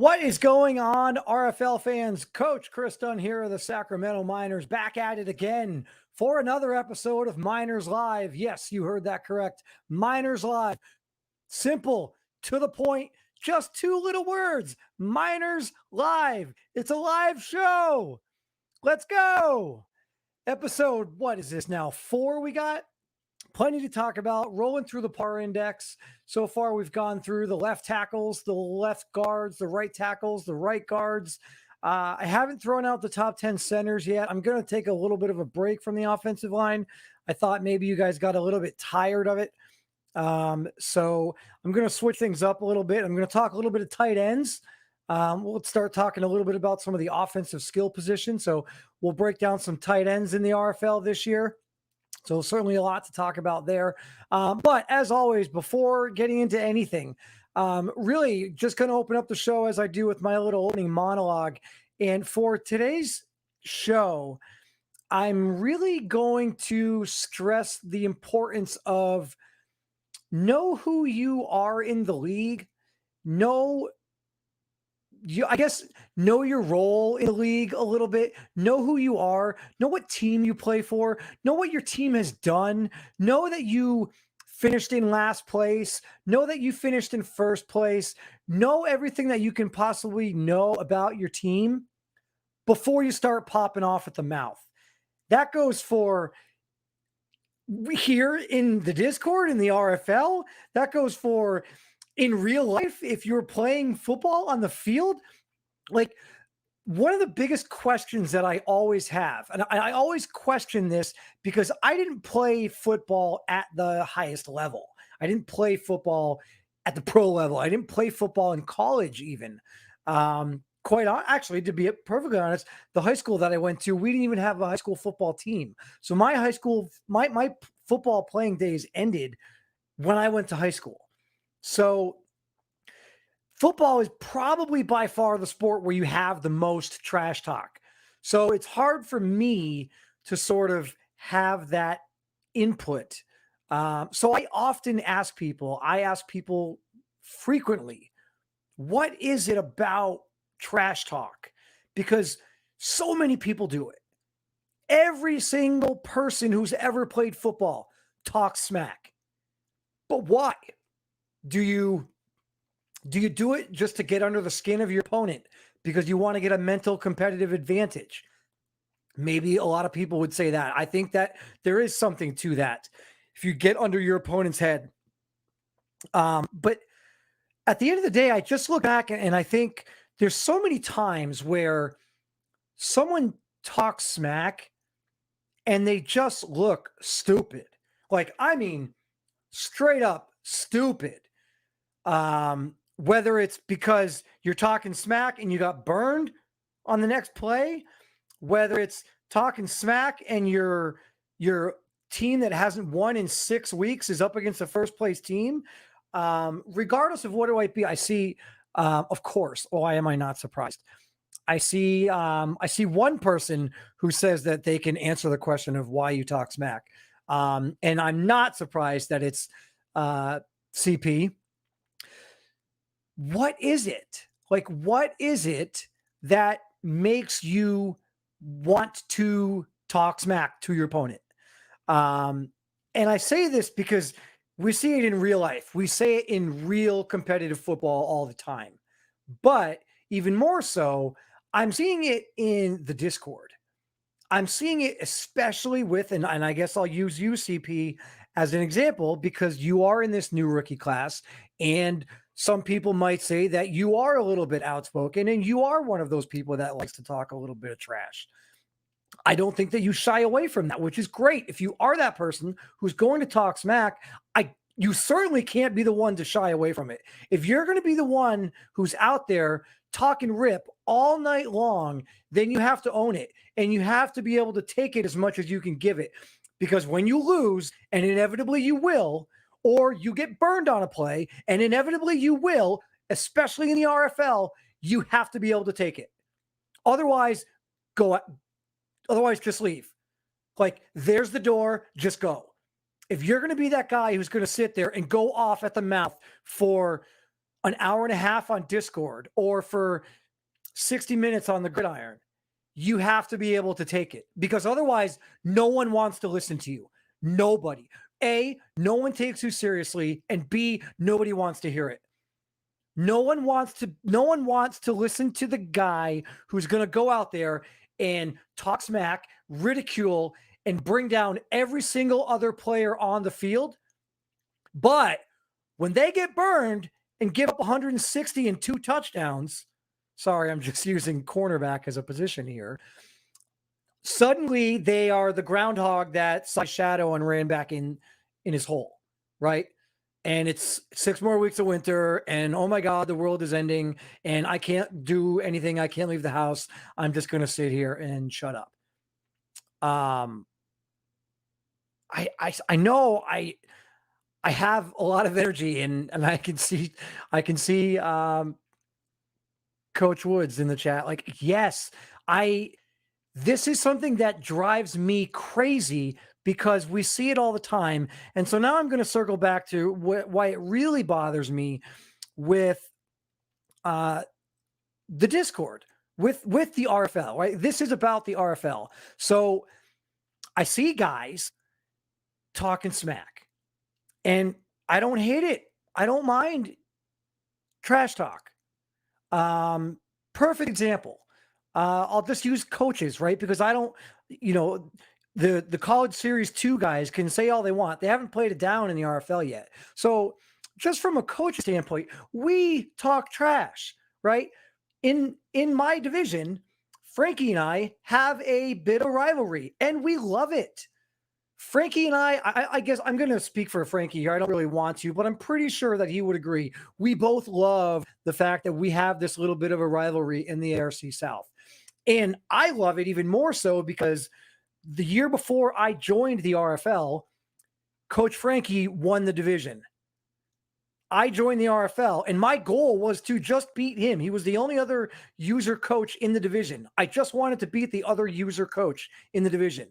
What is going on, RFL fans? Coach Kris Dunn here of the Sacramento Miners, back at it again for another episode of Miners Live. Yes, you heard that correct. Miners Live. Simple, to the point, just two little words. Miners Live. It's a live show. Let's go. Episode, what is this now? 4 we got? Plenty to talk about, rolling through the PAAR Index. So far, we've gone through the left tackles, the left guards, the right tackles, the right guards. I haven't thrown out the top 10 centers yet. I'm going to take a little bit of a break from the offensive line. I thought maybe you guys got a little bit tired of it. So I'm going to switch things up a little bit. I'm going to talk a little bit of tight ends. We'll start talking a little bit about some of the offensive skill positions. So we'll break down some tight ends in the RFL this year. So certainly a lot to talk about there. But as always, before getting into anything, really just going to open up the show as I do with my little opening monologue. And for today's show, I'm really going to stress the importance of know who you are in the league, know your role in the league a little bit, know who you are, know what team you play for, know what your team has done, know that you finished in last place, know that you finished in first place, know everything that you can possibly know about your team before you start popping off at the mouth. That goes for here in the Discord, in the RFL. That goes for in real life, if you're playing football on the field. Like, one of the biggest questions that I always have, and I always question this because I didn't play football at the highest level. I didn't play football at the pro level. I didn't play football in college even. Actually, to be perfectly honest, the high school that I went to, we didn't even have a high school football team. So my high school, my football playing days ended when I went to high school. So football is probably by far the sport where you have the most trash talk. So it's hard for me to sort of have that input. So I often ask people, frequently, what is it about trash talk? Because so many people do it. Every single person who's ever played football talks smack. But why? Do you do it just to get under the skin of your opponent because you want to get a mental competitive advantage? Maybe a lot of people would say that. I think that there is something to that if you get under your opponent's head. But at the end of the day, I just look back and I think there's so many times where someone talks smack and they just look stupid. Like, I mean, straight up stupid. Whether it's because you're talking smack and you got burned on the next play, whether it's talking smack and your team that hasn't won in 6 weeks is up against a first place team. Regardless of what it might be, I see, of course, why am I not surprised? I see one person who says that they can answer the question of why you talk smack. And I'm not surprised that it's CP. What is it? Like, what is it that makes you want to talk smack to your opponent? And I say this because we see it in real life. We say it in real competitive football all the time. But even more so, I'm seeing it in the Discord. I'm seeing it especially with, and I guess I'll use you, CP, as an example, because you are in this new rookie class, and some people might say that you are a little bit outspoken and you are one of those people that likes to talk a little bit of trash. I don't think that you shy away from that, which is great. If you are that person who's going to talk smack, you certainly can't be the one to shy away from it. If you're going to be the one who's out there talking rip all night long, then you have to own it, and you have to be able to take it as much as you can give it. Because when you lose, and inevitably you will, or you get burned on a play, and inevitably you will, especially in the RFL, you have to be able to take it. Otherwise, just leave. Like, there's the door, just go. If you're going to be that guy who's going to sit there and go off at the mouth for an hour and a half on Discord or for 60 minutes on the gridiron, you have to be able to take it, because otherwise no one wants to listen to you. Nobody. A, no one takes you seriously, and B, nobody wants to hear it. No one wants to listen to the guy who's going to go out there and talk smack, ridicule, and bring down every single other player on the field. But when they get burned and give up 160 and 2 touchdowns, sorry, I'm just using cornerback as a position here, suddenly they are the groundhog that saw shadow and ran back in his hole, right? And it's 6 more weeks of winter, and oh my God, the world is ending, and I can't do anything. I can't leave the house. I'm just going to sit here and shut up. I know I have a lot of energy, and I can see Coach Woods in the chat. Like, yes, this is something that drives me crazy, because we see it all the time. And so now I'm going to circle back to why it really bothers me with the Discord, with the RFL, right? This is about the RFL. So I see guys talking smack, and I don't hate it. I don't mind trash talk. Perfect example. I'll just use coaches, right? Because I don't, the College Series 2 guys can say all they want. They haven't played it down in the RFL yet. So just from a coach standpoint, we talk trash, right? In my division, Frankie and I have a bit of rivalry, and we love it. Frankie and I guess I'm going to speak for Frankie here. I don't really want to, but I'm pretty sure that he would agree. We both love the fact that we have this little bit of a rivalry in the ARC South. And I love it even more so because the year before I joined the RFL, Coach Frankie won the division. I joined the RFL, and my goal was to just beat him. He was the only other user coach in the division. I just wanted to beat the other user coach in the division.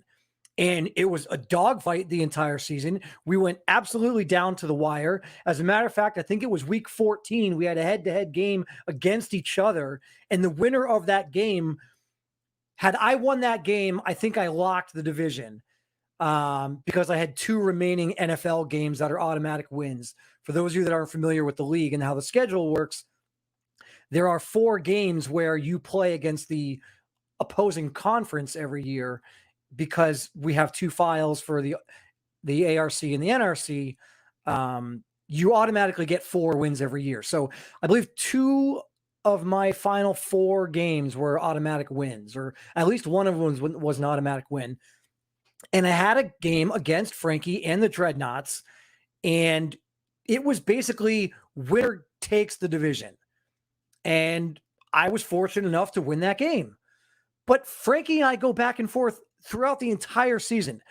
And it was a dogfight the entire season. We went absolutely down to the wire. As a matter of fact, I think it was week 14. We had a head-to-head game against each other. And the winner of that game, had I won that game, I think I locked the division because I had 2 remaining NFL games that are automatic wins. For those of you that aren't familiar with the league and how the schedule works, there are 4 games where you play against the opposing conference every year, because we have 2 files for the ARC and the NRC. You automatically get 4 wins every year. So I believe 2 of my final 4 games were automatic wins, or at least one of them was an automatic win. And I had a game against Frankie and the Dreadnoughts, and it was basically winner takes the division. And I was fortunate enough to win that game. But Frankie and I go back and forth throughout the entire season.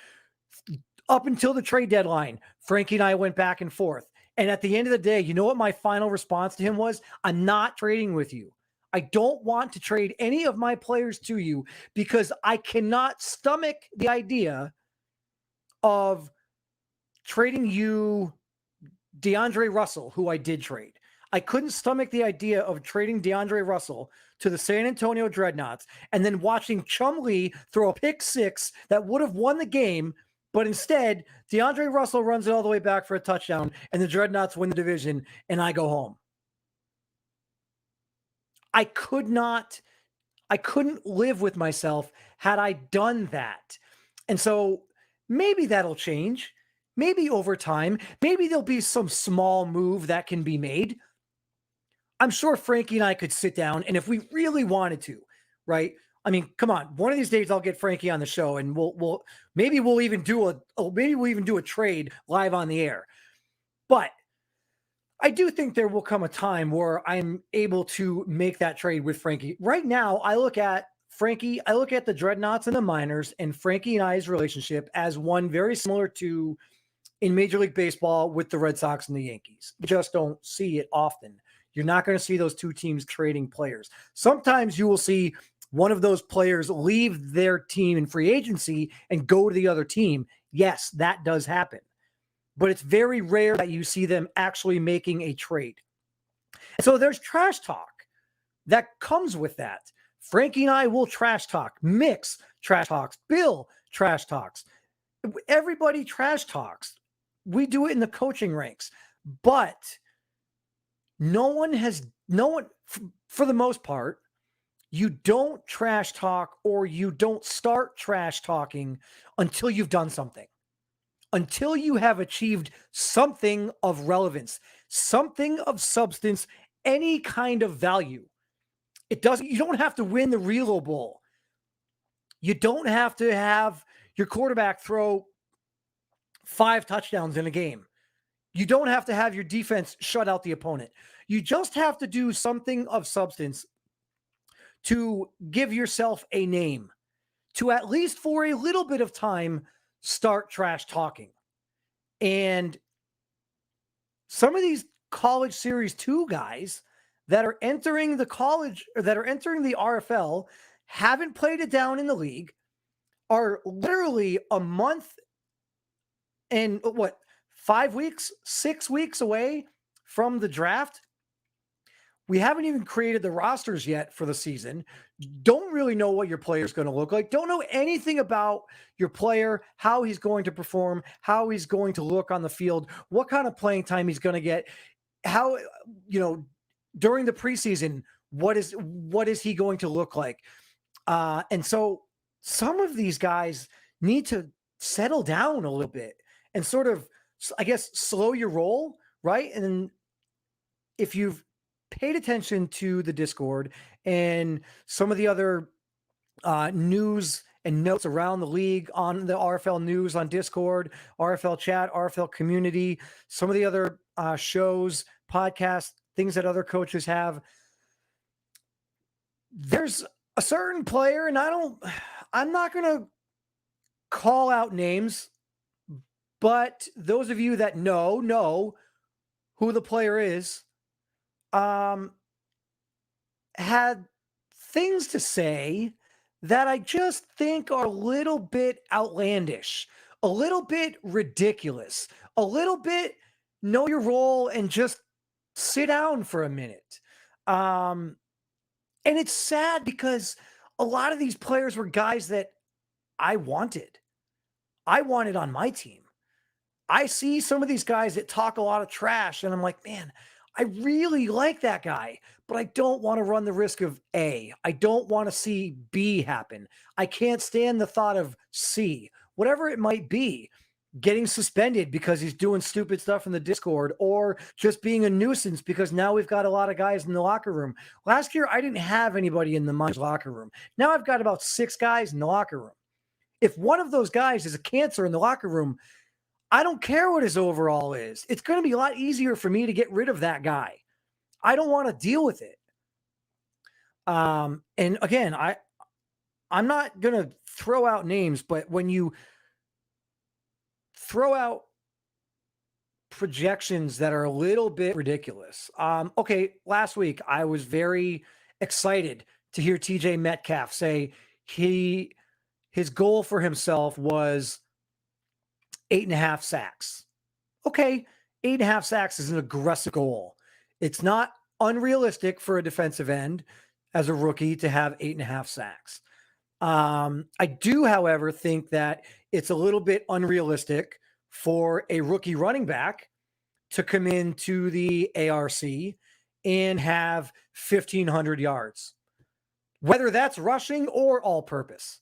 Up until the trade deadline, Frankie and I went back and forth. And at the end of the day, you know what my final response to him was? I'm not trading with you. I don't want to trade any of my players to you, because I cannot stomach the idea of trading you DeAndre Russell, who I did trade. I couldn't stomach the idea of trading DeAndre Russell to the San Antonio Dreadnoughts and then watching Chumlee throw a pick 6 that would have won the game, but instead DeAndre Russell runs it all the way back for a touchdown and the Dreadnoughts win the division and I go home. I couldn't live with myself had I done that. And so maybe that'll change. Maybe over time, maybe there'll be some small move that can be made. I'm sure Frankie and I could sit down, and if we really wanted to, right? I mean, come on. One of these days I'll get Frankie on the show, and we'll even do a trade live on the air. But I do think there will come a time where I'm able to make that trade with Frankie. Right now, I look at Frankie, I look at the Dreadnoughts and the Miners and Frankie and I's relationship as one very similar to in Major League Baseball with the Red Sox and the Yankees. You just don't see it often. You're not going to see those 2 teams trading players. Sometimes you will see one of those players leave their team in free agency and go to the other team. Yes, that does happen. But it's very rare that you see them actually making a trade. So there's trash talk that comes with that. Frankie and I will trash talk. Mix trash talks. Bill trash talks. Everybody trash talks. We do it in the coaching ranks. But no one, for the most part, you don't trash talk or you don't start trash talking until you've done something. Until you have achieved something of relevance, something of substance, any kind of value. You don't have to win the Relo Bowl. You don't have to have your quarterback throw 5 touchdowns in a game. You don't have to have your defense shut out the opponent. You just have to do something of substance to give yourself a name, to at least for a little bit of time start trash talking. And some of these college series 2 guys that are entering the college or that are entering the RFL haven't played it down in the league, are literally a month and 5 weeks, 6 weeks away from the draft. We haven't even created the rosters yet for the season. Don't really know what your player is going to look like. Don't know anything about your player, how he's going to perform, how he's going to look on the field, what kind of playing time he's going to get, how, during the preseason, what is he going to look like? And so some of these guys need to settle down a little bit and sort of, I guess, slow your roll, right? And if you've paid attention to the Discord and some of the other news and notes around the league on the RFL news on Discord, RFL chat, RFL community, some of the other shows, podcasts, things that other coaches have, there's a certain player, and I'm not going to call out names, but those of you that know who the player is, had things to say that I just think are a little bit outlandish, a little bit ridiculous, a little bit know your role and just sit down for a minute. And it's sad because a lot of these players were guys that I wanted on my team. I see some of these guys that talk a lot of trash and I'm like, man, I really like that guy, but I don't want to run the risk of A. I don't want to see B happen. I can't stand the thought of C, whatever it might be, getting suspended because he's doing stupid stuff in the Discord or just being a nuisance because now we've got a lot of guys in the locker room. Last year, I didn't have anybody in the Miners locker room. Now I've got about 6 guys in the locker room. If one of those guys is a cancer in the locker room, I don't care what his overall is. It's going to be a lot easier for me to get rid of that guy. I don't want to deal with it. And again, I'm not going to throw out names, but when you throw out projections that are a little bit ridiculous. Okay, last week I was very excited to hear TJ Metcalf say his goal for himself was 8.5 sacks. Okay, 8.5 sacks is an aggressive goal. It's not unrealistic for a defensive end as a rookie to have 8.5 sacks. I do, however, think that it's a little bit unrealistic for a rookie running back to come into the ARC and have 1,500 yards, whether that's rushing or all purpose.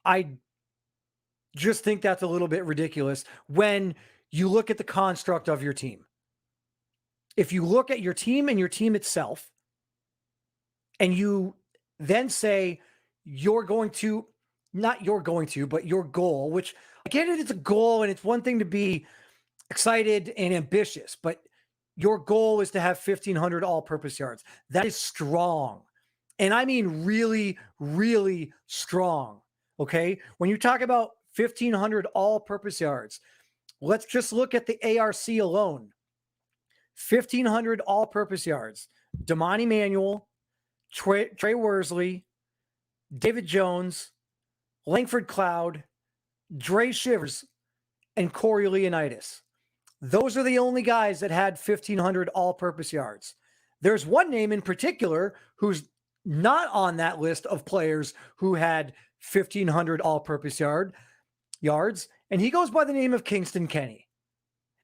I just think that's a little bit ridiculous when you look at the construct of your team. If you look at your team and your team itself, and you then say but your goal, which I get it, it's a goal and it's one thing to be excited and ambitious, but your goal is to have 1,500 all-purpose yards. That is strong. And I mean really, really strong. Okay? When you talk about 1,500 all-purpose yards, let's just look at the ARC alone. 1,500 all-purpose yards. Damani Manuel, Trey Worsley, David Jones, Langford Cloud, Dre Shivers, and Corey Leonidas. Those are the only guys that had 1,500 all-purpose yards. There's one name in particular who's not on that list of players who had 1,500 all-purpose yards, and he goes by the name of Kingston Kenny.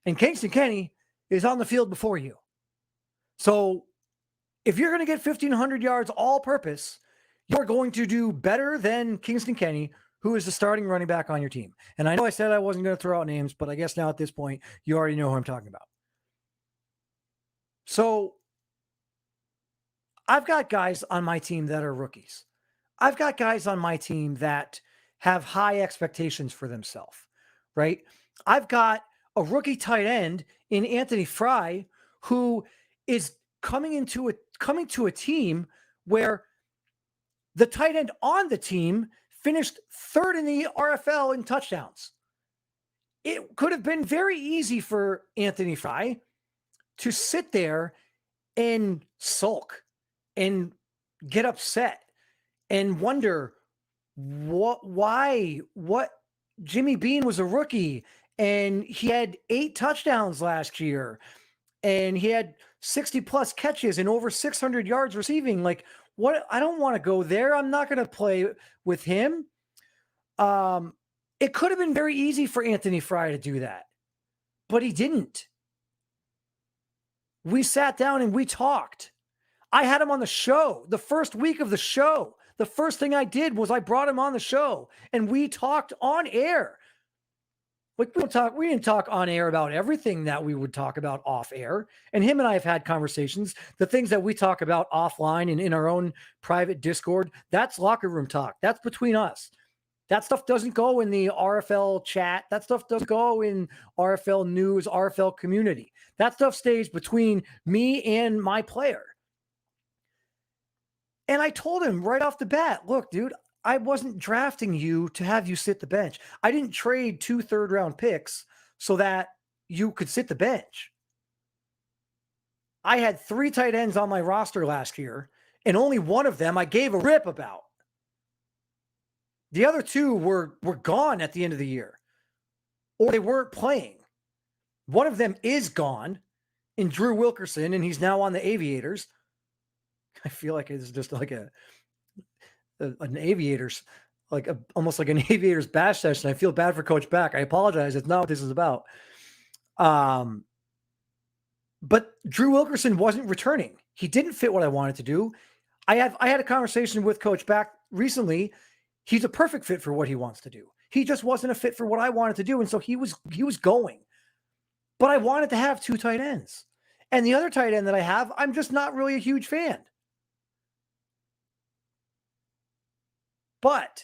And Kingston Kenny is on the field before you. So if you're going to get 1,500 yards all-purpose, you're going to do better than Kingston Kenny, who is the starting running back on your team. And I know I said I wasn't going to throw out names, but I guess now at this point, you already know who I'm talking about. So I've got guys on my team that are rookies. I've got guys on my team that have high expectations for themselves, right? I've got a rookie tight end in Anthony Fry who is coming to a team where the tight end on the team finished third in the RFL in touchdowns. It could have been very easy for Anthony Fry to sit there and sulk and get upset and wonder what Jimmy Bean was a rookie and he had 8 touchdowns last year and he had 60 plus catches and over 600 yards receiving. Like, what? I don't want to go there. I'm not going to play with him. It could have been very easy for Anthony Fry to do that, but he didn't. We sat down and we talked. I had him on the show the first week of the show. The first thing I did was I brought him on the show and we talked on air. We didn't talk on air about everything that we would talk about off air. And him and I have had conversations. The things that we talk about offline and in our own private Discord, that's locker room talk. That's between us. That stuff doesn't go in the RFL chat. That stuff doesn't go in RFL news, RFL community. That stuff stays between me and my player. And I told him right off the bat, look, dude, I wasn't drafting you to have you sit the bench. I didn't trade 2 third-round picks so that you could sit the bench. I had 3 tight ends on my roster last year, and only one of them I gave a rip about. The other 2 were gone at the end of the year, or they weren't playing. One of them is gone in Drew Wilkerson, and he's now on the Aviators. I feel like it's just like an Aviators, almost like an Aviators bash session. I feel bad for Coach Back. I apologize. It's not what this is about. But Drew Wilkerson wasn't returning. He didn't fit what I wanted to do. I had a conversation with Coach Back recently. He's a perfect fit for what he wants to do. He just wasn't a fit for what I wanted to do. And so he was going. But I wanted to have 2 tight ends. And the other tight end that I have, I'm just not really a huge fan. But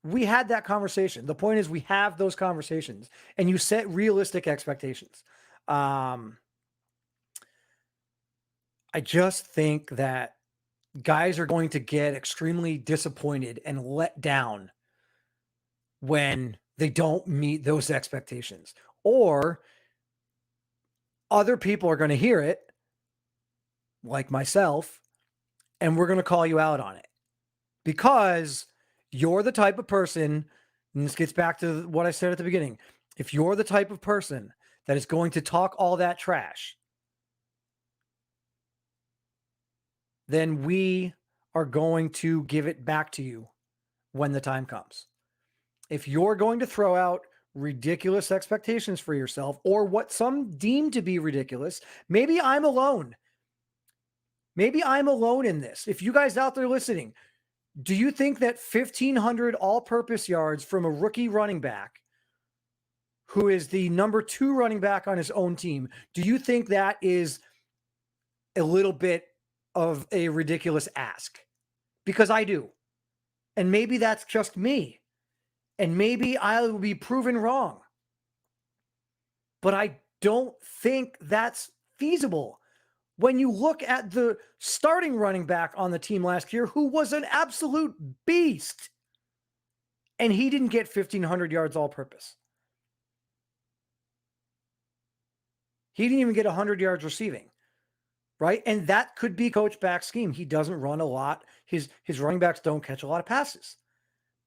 we had that conversation. The point is we have those conversations and you set realistic expectations. I just think that guys are going to get extremely disappointed and let down when they don't meet those expectations, or other people are going to hear it, like myself, and we're going to call you out on it because you're the type of person, and this gets back to what I said at the beginning. If you're the type of person that is going to talk all that trash, then we are going to give it back to you when the time comes. If you're going to throw out ridiculous expectations for yourself, or what some deem to be ridiculous, maybe I'm alone. Maybe I'm alone in this. If you guys out there listening, do you think that 1,500 all-purpose yards from a rookie running back who is the number 2 running back on his own team, do you think that is a little bit of a ridiculous ask? Because I do. And maybe that's just me. And maybe I'll be proven wrong. But I don't think that's feasible. When you look at the starting running back on the team last year, who was an absolute beast, and he didn't get 1,500 yards all purpose. He didn't even get 100 yards receiving, right? And that could be Coach Back's scheme. He doesn't run a lot. His running backs don't catch a lot of passes.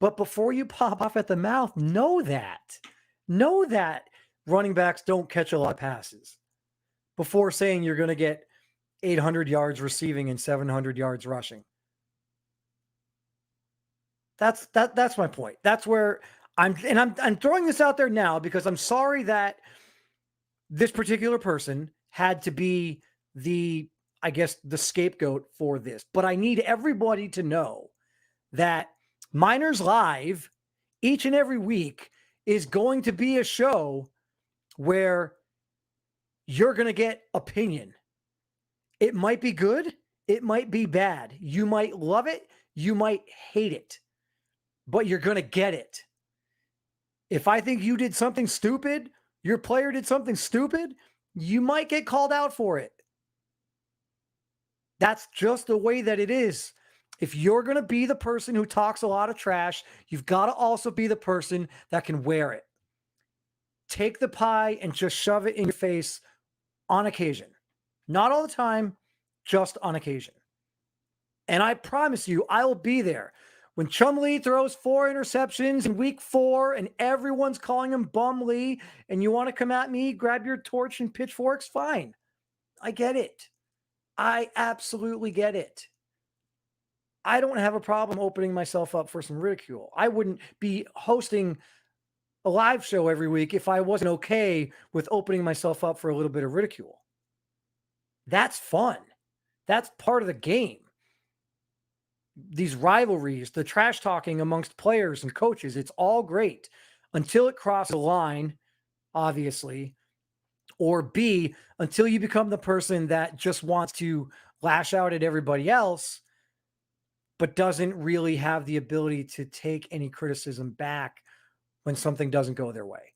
But before you pop off at the mouth, know that running backs don't catch a lot of passes before saying you're going to get 800 yards receiving and 700 yards rushing. That's my point. That's where I'm throwing this out there now because I'm sorry that this particular person had to be the scapegoat for this. But I need everybody to know that Miners Live each and every week is going to be a show where you're going to get opinion. It might be good. It might be bad. You might love it. You might hate it, but you're going to get it. If I think you did something stupid, your player did something stupid, you might get called out for it. That's just the way that it is. If you're going to be the person who talks a lot of trash, you've got to also be the person that can wear it. Take the pie and just shove it in your face on occasion. Not all the time, just on occasion. And I promise you, I will be there. When Chumlee throws 4 interceptions in week 4 and everyone's calling him Bum Lee and you want to come at me, grab your torch and pitchforks, fine. I get it. I absolutely get it. I don't have a problem opening myself up for some ridicule. I wouldn't be hosting a live show every week if I wasn't okay with opening myself up for a little bit of ridicule. That's fun. That's part of the game. These rivalries, the trash talking amongst players and coaches, it's all great until it crosses a line, obviously, or B, until you become the person that just wants to lash out at everybody else, but doesn't really have the ability to take any criticism back when something doesn't go their way.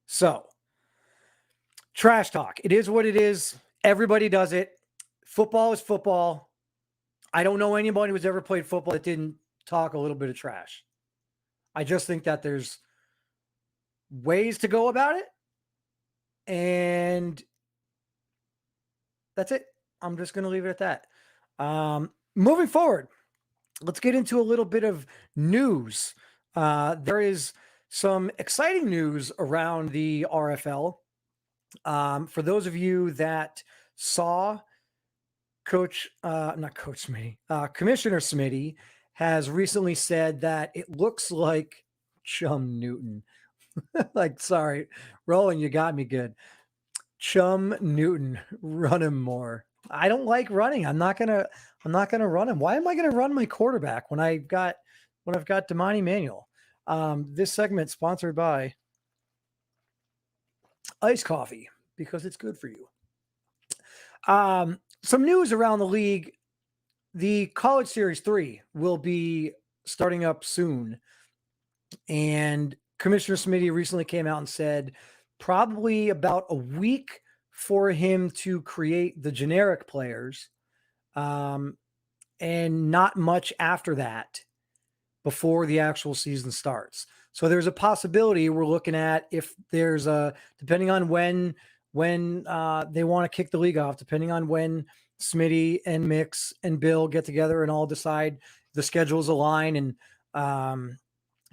So, trash talk. It is what it is. Everybody does it. Football is football. I don't know anybody who's ever played football that didn't talk a little bit of trash. I just think that there's ways to go about it. And that's it. I'm just going to leave it at that. Moving forward, let's get into a little bit of news. There is some exciting news around the RFL. For those of you that saw Commissioner Smitty has recently said that it looks like Chum Newton. Sorry, Roland, you got me good. Chum Newton, run him more. I don't like running. I'm not gonna run him. Why am I gonna run my quarterback when I've got Damani Manuel? This segment sponsored by Iced Coffee because it's good for you. Some news around the league. The College Series 3 will be starting up soon. And Commissioner Smitty recently came out and said probably about a week for him to create the generic players, and not much after that before the actual season starts. So there's a possibility we're looking at, if there's depending on when they want to kick the league off, depending on when Smitty and Mix and Bill get together and all decide the schedules align, and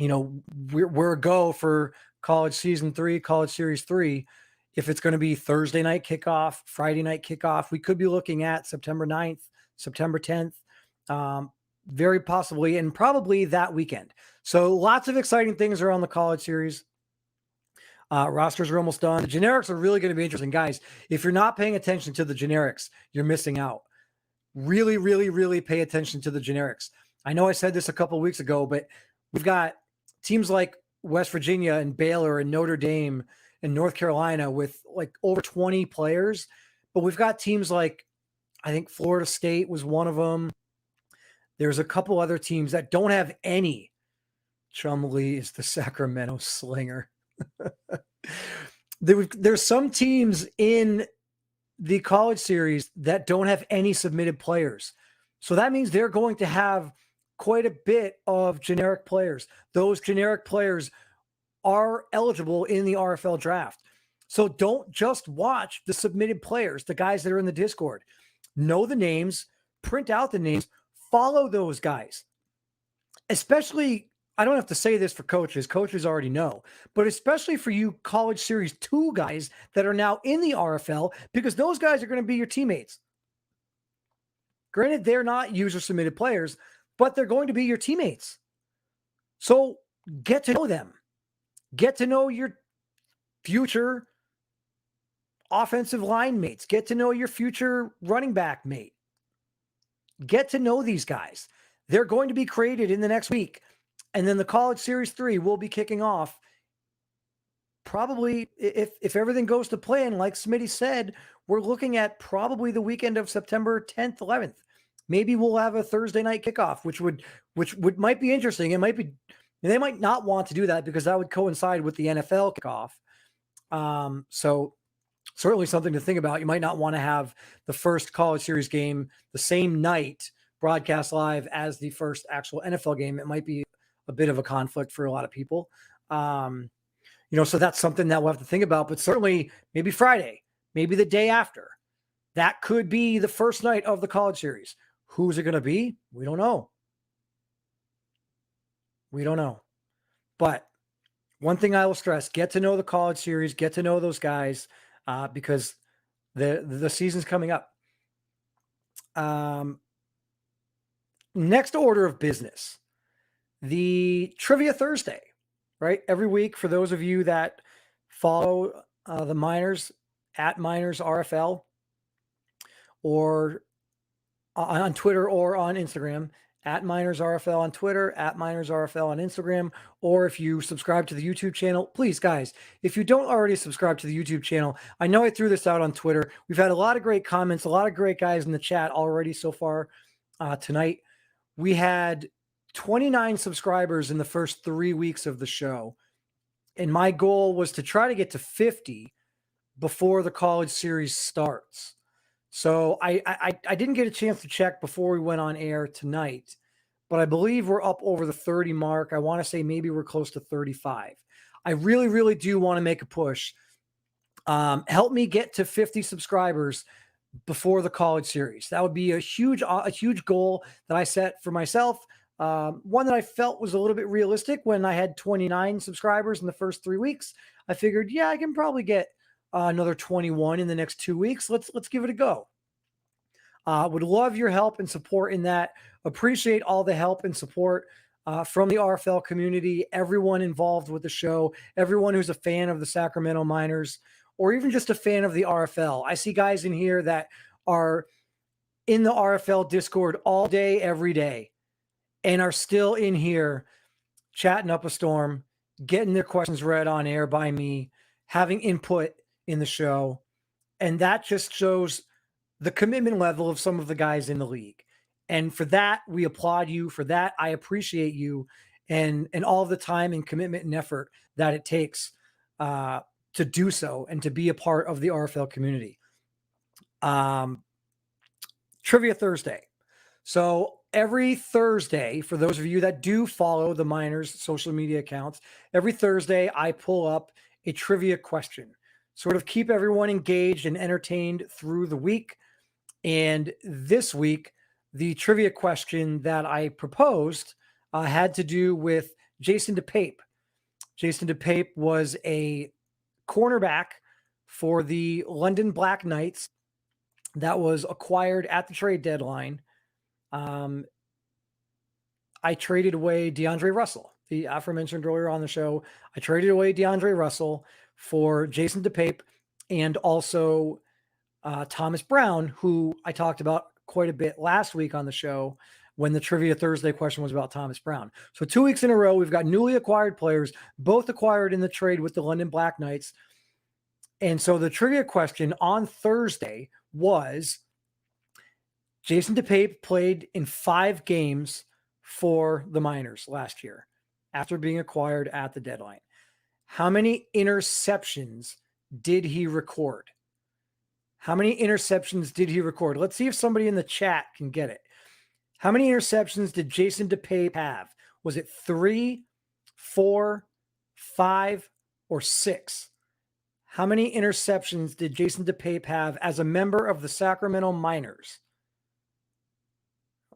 we're a go for College Season 3, College Series 3. If it's going to be Thursday night kickoff, Friday night kickoff, we could be looking at September 9th, September 10th, very possibly, and probably that weekend. So lots of exciting things around the College Series. Rosters are almost done. The generics are really going to be interesting. Guys, if you're not paying attention to the generics, you're missing out. Really, really, really pay attention to the generics. I know I said this a couple of weeks ago, but we've got teams like West Virginia and Baylor and Notre Dame and North Carolina with like over 20 players. But we've got teams like, I think Florida State was one of them. There's a couple other teams that don't have any. Chumlee is the Sacramento Slinger. There's some teams in the College Series that don't have any submitted players. So that means they're going to have quite a bit of generic players. Those generic players are eligible in the RFL draft. So don't just watch the submitted players, the guys that are in the Discord. Know the names, print out the names, follow those guys. Especially I don't have to say this for coaches. Coaches already know, but especially for you College Series 2 guys that are now in the RFL, because those guys are going to be your teammates. Granted, they're not user-submitted players, but they're going to be your teammates. So get to know them. Get to know your future offensive line mates. Get to know your future running back mate. Get to know these guys. They're going to be created in the next week. And then the College Series 3 will be kicking off probably, if everything goes to plan, like Smitty said, we're looking at probably the weekend of September 10th, 11th. Maybe we'll have a Thursday night kickoff, which might be interesting. It might be, they might not want to do that because that would coincide with the NFL kickoff. So certainly something to think about. You might not want to have the first College Series game the same night broadcast live as the first actual NFL game. It might be a bit of a conflict for a lot of people. So that's something that we'll have to think about, but certainly maybe Friday, maybe the day after. That could be the first night of the College Series. Who's it going to be? We don't know. But one thing I will stress, get to know the College Series, get to know those guys, because the season's coming up. Next order of business, the Trivia Thursday, right? Every week, for those of you that follow the Miners at Miners RFL, or on Twitter or on Instagram, at Miners RFL on Twitter, at Miners RFL on Instagram, or if you subscribe to the YouTube channel, please, guys, if you don't already subscribe to the YouTube channel, I know I threw this out on Twitter. We've had a lot of great comments, a lot of great guys in the chat already so far tonight. We had 29 subscribers in the first 3 weeks of the show, and my goal was to try to get to 50 before the College Series starts. So I didn't get a chance to check before we went on air tonight, but I believe we're up over the 30 mark. I want to say maybe we're close to 35. I really, really do want to make a push. Help me get to 50 subscribers before the College Series. That would be a huge goal that I set for myself. One that I felt was a little bit realistic when I had 29 subscribers in the first 3 weeks. I figured, yeah, I can probably get another 21 in the next 2 weeks. Let's give it a go. Would love your help and support in that. Appreciate all the help and support from the RFL community, everyone involved with the show, everyone who's a fan of the Sacramento Miners, or even just a fan of the RFL. I see guys in here that are in the RFL Discord all day, every day, and are still in here chatting up a storm, getting their questions read on air by me, having input in the show. And that just shows the commitment level of some of the guys in the league. And for that, we applaud you. For that, I appreciate you and all of the time and commitment and effort that it takes to do so and to be a part of the RFL community. Trivia Thursday. So every Thursday, for those of you that do follow the Miners social media accounts, every Thursday I pull up a trivia question, sort of keep everyone engaged and entertained through the week. And this week, the trivia question that I proposed had to do with Jason DePape. Jason DePape was a cornerback for the London Black Knights that was acquired at the trade deadline. I traded away DeAndre Russell, the aforementioned earlier on the show. I traded away DeAndre Russell for Jason DePape and also Thomas Brown, who I talked about quite a bit last week on the show when the Trivia Thursday question was about Thomas Brown. So 2 weeks in a row, we've got newly acquired players, both acquired in the trade with the London Black Knights. And so the trivia question on Thursday was, Jason DePape played in 5 games for the Miners last year after being acquired at the deadline. How many interceptions did he record? How many interceptions did he record? Let's see if somebody in the chat can get it. How many interceptions did Jason DePape have? Was it 3, 4, 5, or 6? How many interceptions did Jason DePape have as a member of the Sacramento Miners?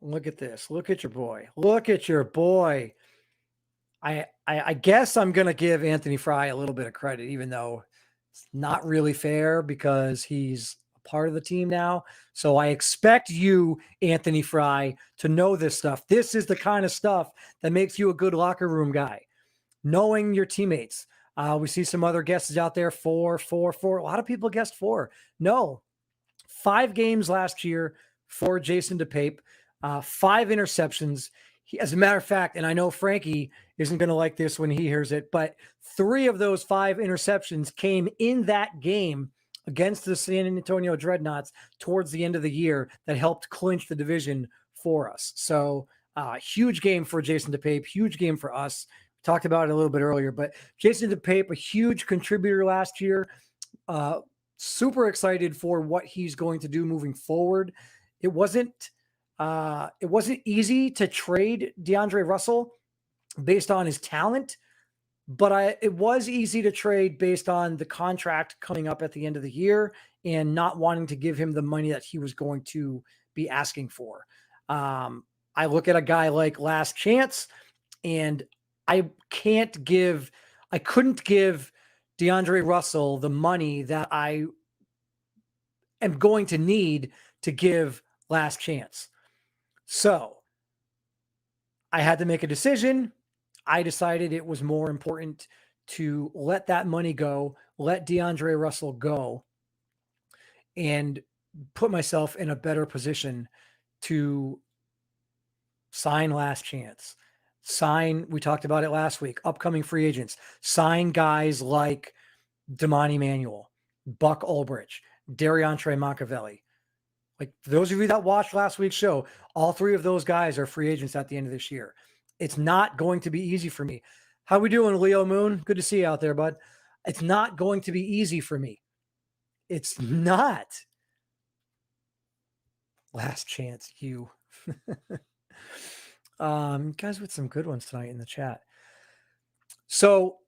Look at this. Look at your boy. Look at your boy. I guess I'm going to give Anthony Fry a little bit of credit, even though it's not really fair because he's a part of the team now. So I expect you, Anthony Fry, to know this stuff. This is the kind of stuff that makes you a good locker room guy, knowing your teammates. We see some other guesses out there, 4. A lot of people guessed 4. No, 5 games last year for Jason DePape, 5 interceptions. As a matter of fact, and I know Frankie isn't going to like this when he hears it, but 3 of those 5 interceptions came in that game against the San Antonio Dreadnoughts towards the end of the year that helped clinch the division for us. So huge game for Jason DePape, huge game for us. Talked about it a little bit earlier, but Jason DePape, a huge contributor last year. Super excited for what he's going to do moving forward. It wasn't easy to trade DeAndre Russell based on his talent, but it was easy to trade based on the contract coming up at the end of the year and not wanting to give him the money that he was going to be asking for. I look at a guy like Last Chance, and I couldn't give DeAndre Russell the money that I am going to need to give Last Chance. So I had to make a decision. I decided it was more important to let that money go, let DeAndre Russell go, and put myself in a better position to sign Last Chance. We talked about it last week, upcoming free agents. Sign guys like Damani Manuel, Buck Ulbrich, Dariantre Machiavelli. Like, for those of you that watched last week's show, all 3 of those guys are free agents at the end of this year. It's not going to be easy for me. How we doing, Leo Moon? Good to see you out there, bud. It's not going to be easy for me. It's not. Last Chance, you. Guys with some good ones tonight in the chat. So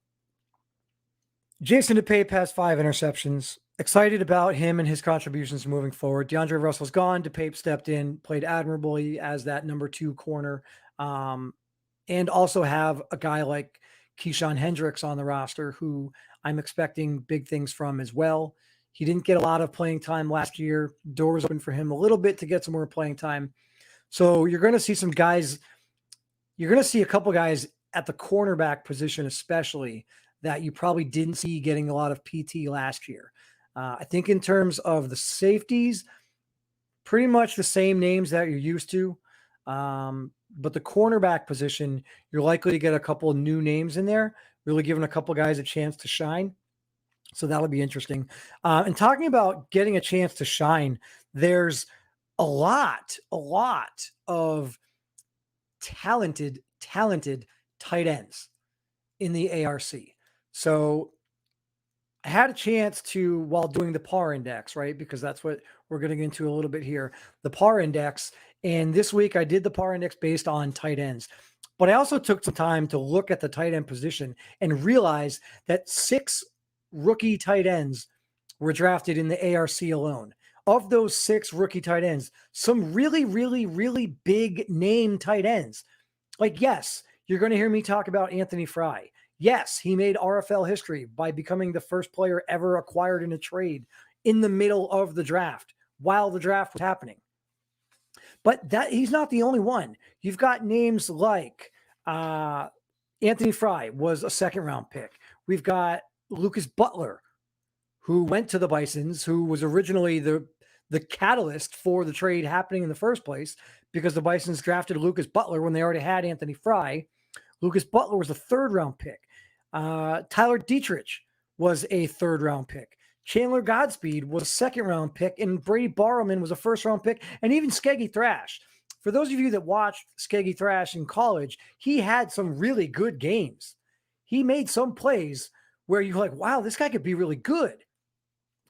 Jason DePape has 5 interceptions. Excited about him and his contributions moving forward. DeAndre Russell's gone. DePape stepped in, played admirably as that number 2 corner. And also have a guy like Keyshawn Hendricks on the roster, who I'm expecting big things from as well. He didn't get a lot of playing time last year. Door was open for him a little bit to get some more playing time. So you're going to see some guys. You're going to see a couple guys at the cornerback position, especially, that you probably didn't see getting a lot of PT last year. I think in terms of the safeties, pretty much the same names that you're used to. But the cornerback position, you're likely to get a couple of new names in there, really giving a couple guys a chance to shine. So that'll be interesting. And talking about getting a chance to shine, there's a lot of talented tight ends in the ARC. So I had a chance to, while doing the PAAR Index, right? Because that's what we're getting into a little bit here, the PAAR Index. And this week I did the PAAR Index based on tight ends. But I also took some time to look at the tight end position and realize that 6 rookie tight ends were drafted in the ARC alone. Of those 6 rookie tight ends, some really big name tight ends. Like, yes, you're going to hear me talk about Anthony Fry. Yes, he made RFL history by becoming the first player ever acquired in a trade in the middle of the draft while the draft was happening. But that he's not the only one. You've got names like Anthony Fry was a 2nd-round pick. We've got Lucas Butler, who went to the Bisons, who was originally the catalyst for the trade happening in the first place, because the Bisons drafted Lucas Butler when they already had Anthony Fry. Lucas Butler was a 3rd-round pick. Tyler Dietrich was a 3rd-round pick. Chandler Godspeed was a 2nd-round pick, and Brady Barrowman was a 1st-round pick, and even Skeggy Thrash. For those of you that watched Skeggy Thrash in college, he had some really good games. He made some plays where you're like, wow, this guy could be really good.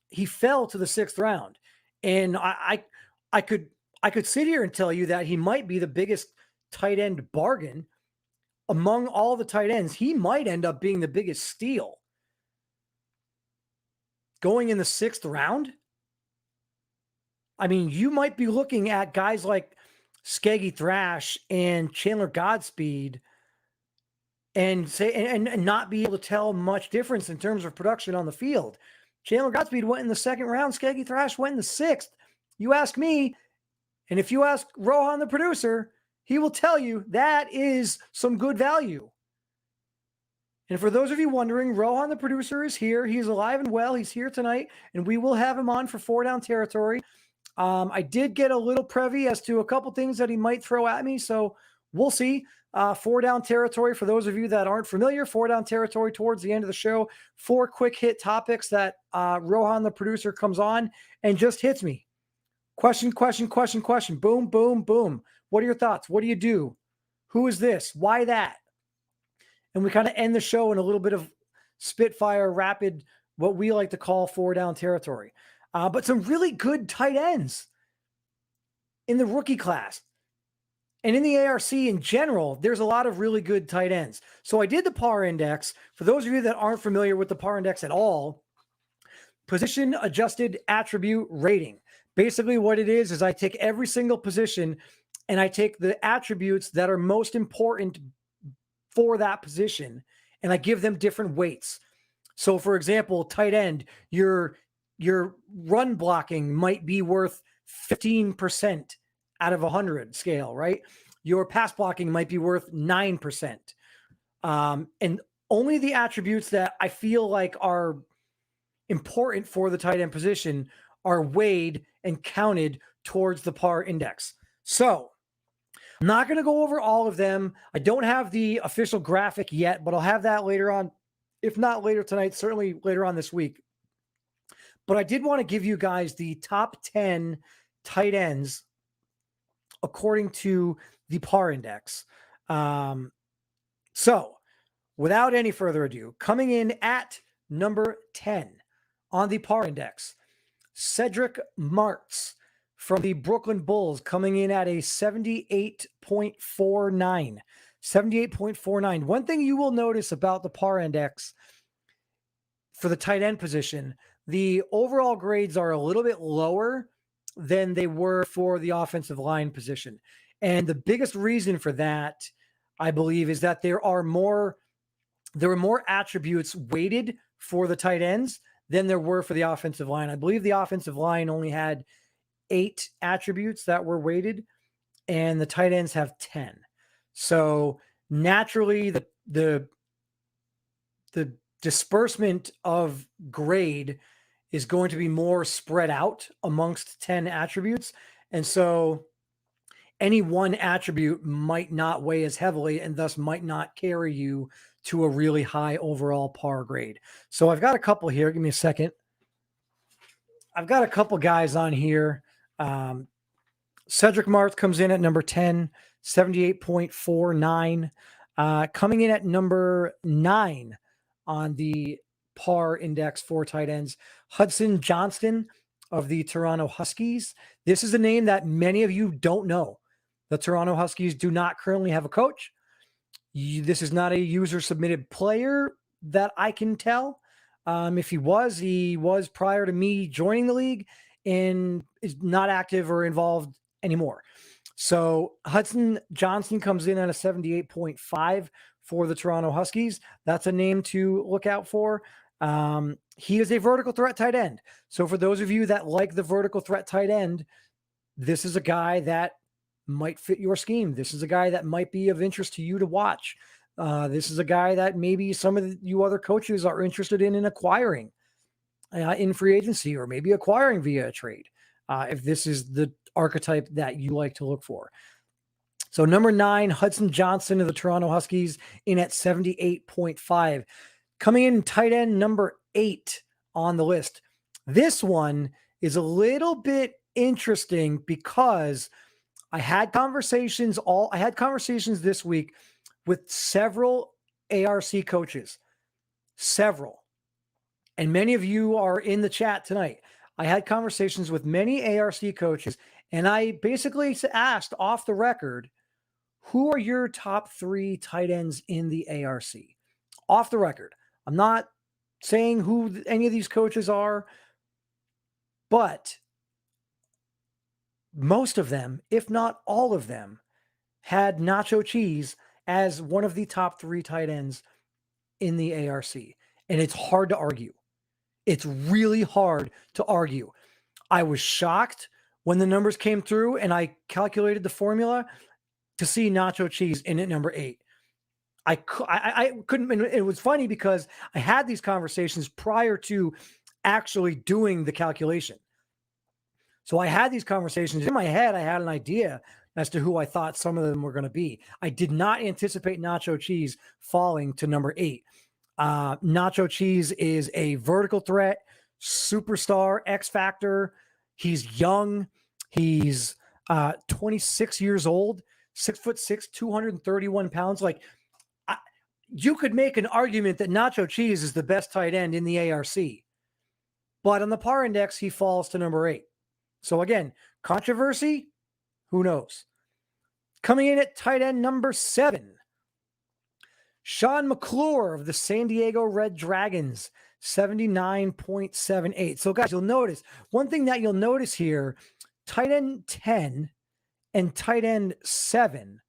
He fell to the 6th round. And I could sit here and tell you that he might be the biggest tight end bargain among all the tight ends. He might end up being the biggest steal. Going in the 6th round? I mean, you might be looking at guys like Skeggy Thrash and Chandler Godspeed and say and not be able to tell much difference in terms of production on the field. Chandler Godspeed went in the second round. Skaggy Thrash went in the sixth. You ask me, and if you ask Rohan the producer, he will tell you that is some good value. And for those of you wondering, Rohan the producer is here. He's alive and well. He's here tonight, and we will have him on for 4 Down Territory. I did get a little privy as to a couple things that he might throw at me, so we'll see. 4 Down Territory, for those of you that aren't familiar, 4 Down Territory towards the end of the show, 4 quick hit topics that Rohan the producer comes on and just hits me. Question. Boom, boom, boom. What are your thoughts? What do you do? Who is this? Why that? And we kind of end the show in a little bit of spitfire, rapid, what we like to call 4 Down Territory. But some really good tight ends in the rookie class. And in the ARC in general, there's a lot of really good tight ends. So I did the PAAR Index. For those of you that aren't familiar with the PAAR Index at all, position adjusted attribute rating. Basically what it is I take every single position and I take the attributes that are most important for that position and I give them different weights. So for example, tight end, your run blocking might be worth 15% out of 100 scale, right? Your pass blocking might be worth 9%. And only the attributes that I feel like are important for the tight end position are weighed and counted towards the PAAR Index. So I'm not going to go over all of them. I don't have the official graphic yet, but I'll have that later on. If not later tonight, certainly later on this week. But I did want to give you guys the top 10 tight ends according to the PAAR Index. So without any further ado, coming in at number 10 on the PAAR Index, Sedrick Marts from the Brooklyn Bulls, coming in at a 78.49. 78.49. One thing you will notice about the PAAR Index for the tight end position, the overall grades are a little bit lower than they were for the offensive line position. And the biggest reason for that, I believe, is that there were more attributes weighted for the tight ends than there were for the offensive line. I believe the offensive line only had 8 attributes that were weighted, and the tight ends have 10. So naturally, the disbursement of grade is going to be more spread out amongst 10 attributes. And so any one attribute might not weigh as heavily and thus might not carry you to a really high overall PAAR grade. So I've got a couple here. Give me a second. I've got a couple guys on here. Sedrick Marts comes in at number 10, 78.49. Coming in at number 9 on the PAAR Index for tight ends, Hudson Johnston of the Toronto Huskies. This is a name that many of you don't know. The Toronto Huskies do not currently have a coach. This is not a user-submitted player that I can tell. If he was prior to me joining the league and is not active or involved anymore. So Hudson Johnston comes in at a 78.5 for the Toronto Huskies. That's a name to look out for. He is a vertical threat tight end. So for those of you that like the vertical threat tight end, this is a guy that might fit your scheme. This is a guy that might be of interest to you to watch. This is a guy that maybe some of you other coaches are interested in acquiring in free agency, or maybe acquiring via a trade, if this is the archetype that you like to look for. So number 9, Hudson Johnston of the Toronto Huskies, in at 78.5. Coming in tight end number 8 on the list. This one is a little bit interesting because I had conversations this week with several ARC coaches. Several. And many of you are in the chat tonight. I had conversations with many ARC coaches, and I basically asked off the record, who are your top 3 tight ends in the ARC? Off the record. I'm not saying who any of these coaches are, but most of them, if not all of them, had Nacho, Cheeze as one of the top 3 tight ends in the ARC. And it's hard to argue. It's really hard to argue. I was shocked when the numbers came through and I calculated the formula to see Nacho Cheeze in at number 8. I couldn't, and it was funny because I had these conversations prior to actually doing the calculation. So I had these conversations in my head. I had an idea as to who I thought some of them were going to be. I did not anticipate Nacho Cheeze falling to number 8. Nacho Cheeze is a vertical threat, superstar, X factor. He's young. He's 26 years old, 6'6", 231 pounds. Like, you could make an argument that Nacho Cheeze is the best tight end in the ARC, but on the PAAR Index, he falls to number 8. So again, controversy, who knows? Coming in at tight end number 7, Sean McClure of the San Diego Red Dragons, 79.78. So guys, you'll notice, one thing that you'll notice here, tight end 10 and tight end 7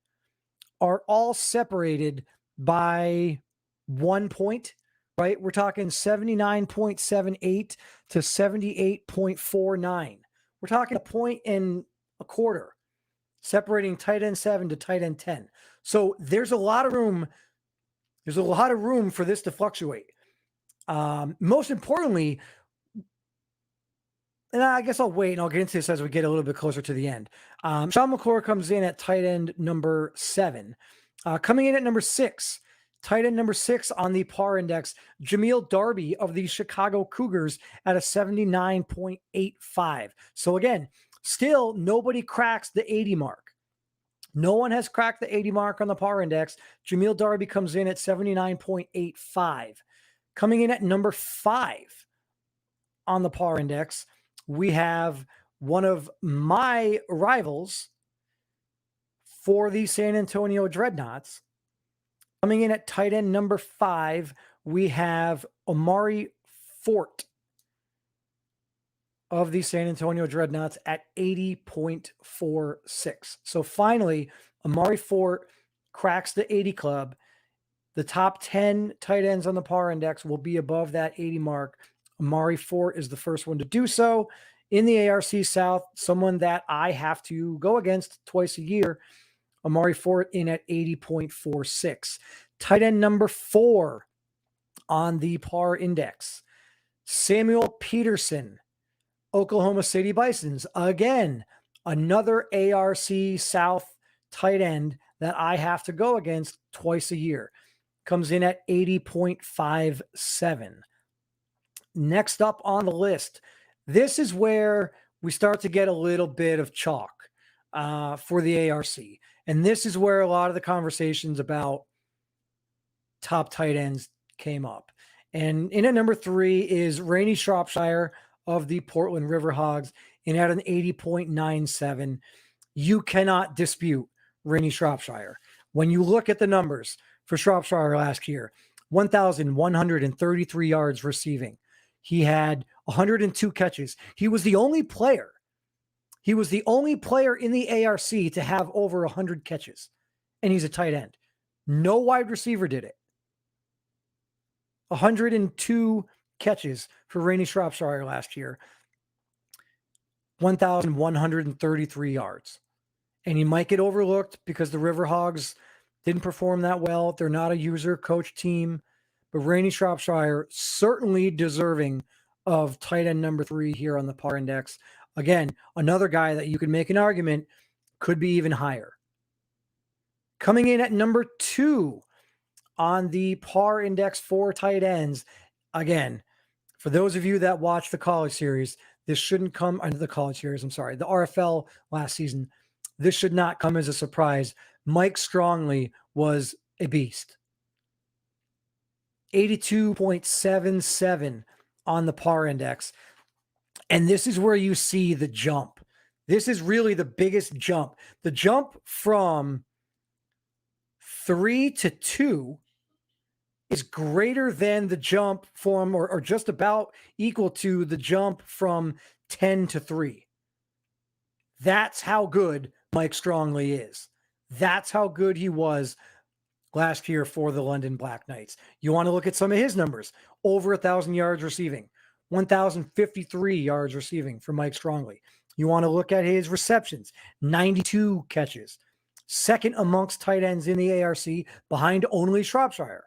are all separated by 1 point, right? We're talking 79.78 to 78.49. We're talking a point and a quarter separating tight end 7 to tight end 10. So there's a lot of room. There's a lot of room for this to fluctuate. Most importantly, and I guess I'll wait and I'll get into this as we get a little bit closer to the end. Sean McClure comes in at tight end number 7. Coming in at number 6, tight end number 6 on the PAAR Index, Jameil Darby of the Chicago Cougars at a 79.85. So again, still nobody cracks the 80 mark. No one has cracked the 80 mark on the PAAR Index. Jameil Darby comes in at 79.85. Coming in at number 5 on the PAAR Index, we have one of my rivals for the San Antonio Dreadnoughts. Coming in at tight end number 5, we have Omari Fort of the San Antonio Dreadnoughts at 80.46. So finally, Omari Fort cracks the 80 club. The top 10 tight ends on the PAAR Index will be above that 80 mark. Omari Fort is the first one to do so. In the ARC South, someone that I have to go against twice a year, Omari Fort in at 80.46. Tight end number 4 on the PAAR Index, Samuel Peterson, Oklahoma City Bisons. Again, another ARC South tight end that I have to go against twice a year. Comes in at 80.57. Next up on the list, this is where we start to get a little bit of chalk for the ARC. And this is where a lot of the conversations about top tight ends came up. And in at number 3 is Rainey Shropshire of the Portland River Hogs and at an 80.97. You cannot dispute Rainey Shropshire. When you look at the numbers for Shropshire last year, 1,133 yards receiving. He had 102 catches. He was the only player in the ARC to have over 100 catches, and he's a tight end. No wide receiver did it. 102 catches for Rainey Shropshire last year, 1,133 yards. And he might get overlooked because the River Hogs didn't perform that well. They're not a user coach team, but Rainey Shropshire certainly deserving of tight end number 3 here on the PAAR Index. Again, another guy that you could make an argument could be even higher. Coming in at number 2 on the PAAR Index for tight ends. Again, for those of you that watch the college series, this shouldn't come under the college series. I'm sorry, the RFL last season. This should not come as a surprise. Mike Strongley was a beast. 82.77 on the PAAR Index. And this is where you see the jump. This is really the biggest jump. The jump from 3 to 2 is greater than the jump from, or just about equal to the jump from 10 to 3. That's how good Mike Strongley is. That's how good he was last year for the London Black Knights. You want to look at some of his numbers. Over 1,000 yards receiving. 1,053 yards receiving for Mike Strongley. You want to look at his receptions. 92 catches. Second amongst tight ends in the ARC behind only Shropshire.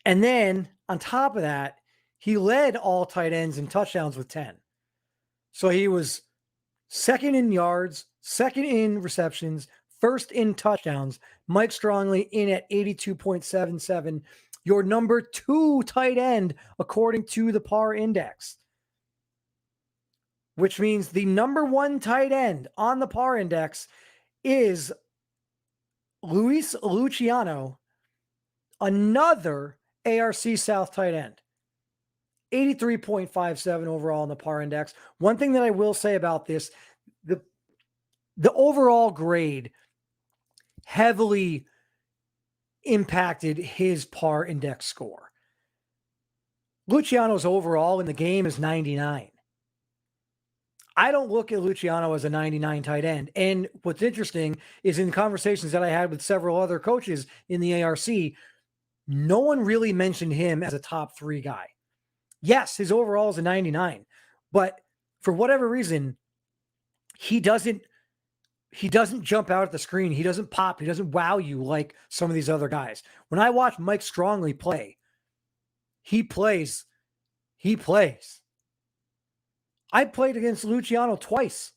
And then on top of that, he led all tight ends in touchdowns with 10. So he was second in yards, second in receptions, first in touchdowns. Mike Strongley in at 82.77. Your number 2 tight end, according to the PAAR Index. Which means the number 1 tight end on the PAAR Index is Luciano, another ARC South tight end. 83.57 overall on the PAAR Index. One thing that I will say about this, the overall grade heavily impacted his PAAR Index score. Luciano's overall in the game is 99. I don't look at Luciano as a 99 tight end. And what's interesting is in conversations that I had with several other coaches in the ARC, no one really mentioned him as a top 3 guy. Yes, his overall is a 99, but for whatever reason, he doesn't jump out at the screen. He doesn't pop. He doesn't wow you like some of these other guys. When I watch Mike Strongley play, he plays. I played against Luciano twice.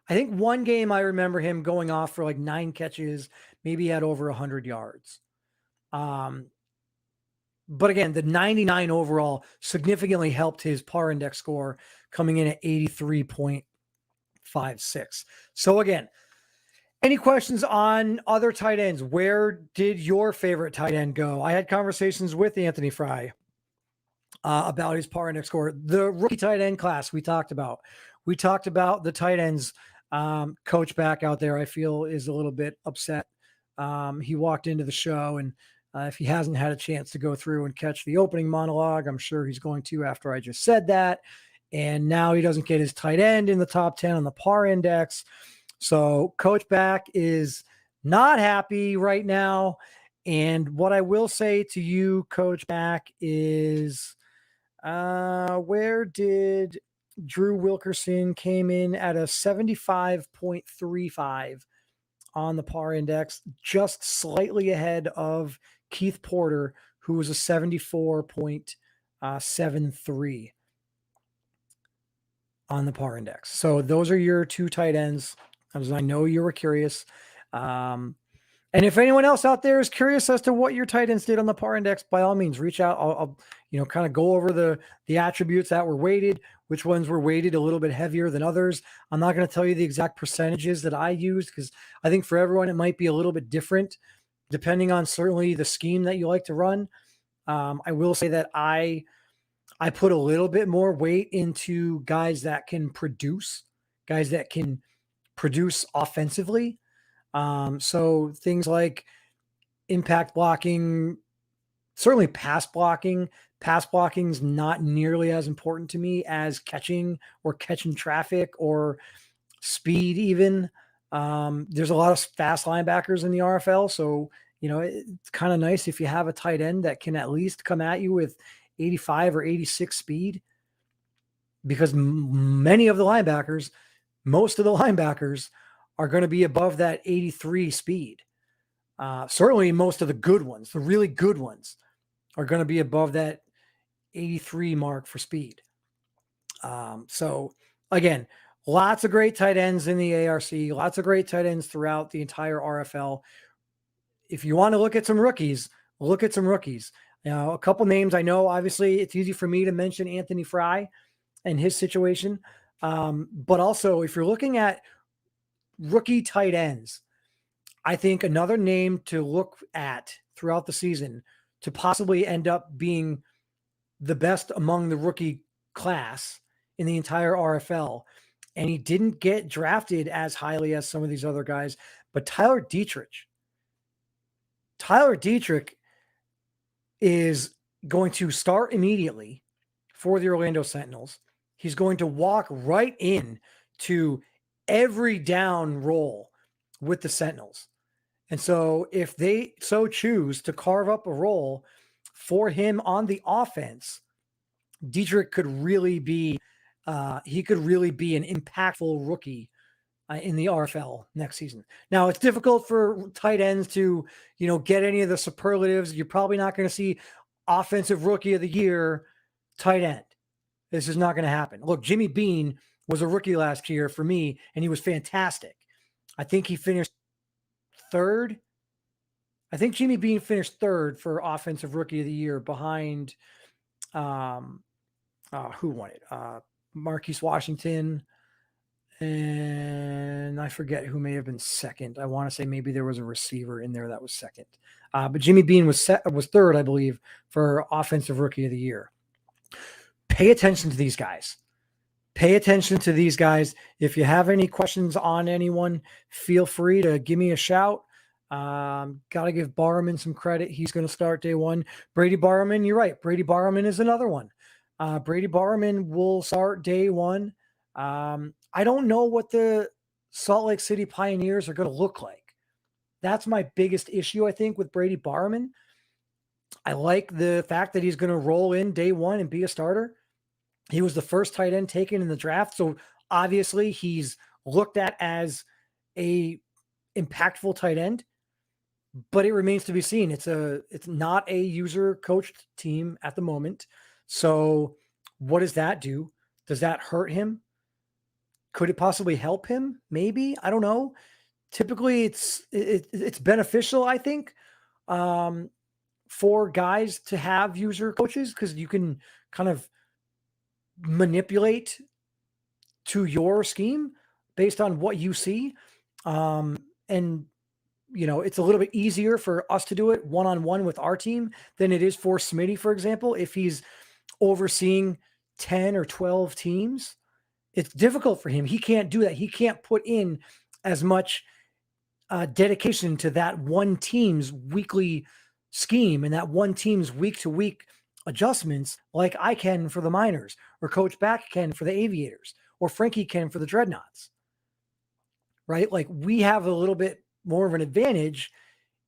I think one game I remember him going off for like 9 catches, maybe he had over 100 yards. But again, the 99 overall significantly helped his PAAR Index score, coming in at 83.56. So again, any questions on other tight ends? Where did your favorite tight end go? I had conversations with Anthony Fry about his PAAR Index score. The rookie tight end class we talked about. We talked about the tight ends. Coach back out there, I feel, is a little bit upset. He walked into the show, and if he hasn't had a chance to go through and catch the opening monologue, I'm sure he's going to after I just said that. And now he doesn't get his tight end in the top 10 on the PAAR Index. So Coach Back is not happy right now. And what I will say to you, Coach Back, is where did Drew Wilkerson came in at a 75.35 on the PAAR Index, just slightly ahead of Keith Porter, who was a 74.73 on the PAAR Index. So those are your 2 tight ends. As I know you were curious. And if anyone else out there is curious as to what your tight ends did on the PAAR Index, by all means, reach out. I'll kind of go over the attributes that were weighted, which ones were weighted a little bit heavier than others. I'm not going to tell you the exact percentages that I used, because I think for everyone it might be a little bit different, depending on certainly the scheme that you like to run. I will say that I put a little bit more weight into guys that can produce offensively. So things like impact blocking, certainly pass blocking. Pass blocking is not nearly as important to me as catching traffic or speed even. There's a lot of fast linebackers in the RFL. So, it's kind of nice if you have a tight end that can at least come at you with 85 or 86 speed, because most of the linebackers are going to be above that 83 speed. Certainly most of the good ones, the really good ones, are going to be above that 83 mark for speed. So again, lots of great tight ends in the ARC, lots of great tight ends throughout the entire RFL. If you want to look at some rookies, look at some rookies. A couple names I know, obviously it's easy for me to mention Anthony Fry and his situation. But also if you're looking at rookie tight ends, I think another name to look at throughout the season to possibly end up being the best among the rookie class in the entire RFL. And he didn't get drafted as highly as some of these other guys, but Tyler Dietrich. Tyler Dietrich is going to start immediately for the Orlando Sentinels. He's going to walk right in to every down role with the Sentinels. And so if they so choose to carve up a role for him on the offense, Dietrich could really be he could really be an impactful rookie in the RFL next season. Now it's difficult for tight ends to, get any of the superlatives. You're probably not going to see offensive rookie of the year tight end. This is not going to happen. Look, Jimmy Bean was a rookie last year for me, and he was fantastic. I think he finished third. I think Jimmy Bean finished third for offensive rookie of the year behind who won it? Marquise Washington, and I forget who may have been second. I want to say maybe there was a receiver in there that was second. But Jimmy Bean was third, I believe, for offensive rookie of the year. Pay attention to these guys. Pay attention to these guys. If you have any questions on anyone, feel free to give me a shout. Got to give Barman some credit. He's going to start day one. Brady Barman, you're right. Brady Barman is another one. Brady Barman will start day one. I don't know what the Salt Lake City Pioneers are going to look like. That's my biggest issue, I think, with Brady Barman. I like the fact that he's going to roll in day one and be a starter. He was the first tight end taken in the draft. So obviously he's looked at as a impactful tight end, but it remains to be seen. It's not a user coached team at the moment. So what does that do? Does that hurt him? Could it possibly help him? Maybe. I don't know. Typically it's beneficial, I think, for guys to have user coaches, because you can kind of manipulate to your scheme based on what you see. And it's a little bit easier for us to do it one-on-one with our team than it is for Smitty, for example. If he's overseeing 10 or 12 teams, it's difficult for him. He can't do that. He can't put in as much dedication to that one team's weekly scheme and that one team's week-to-week adjustments like I can for the Miners, or Coach Back can for the Aviators, or Frankie can for the Dreadnoughts, right? Like, we have a little bit more of an advantage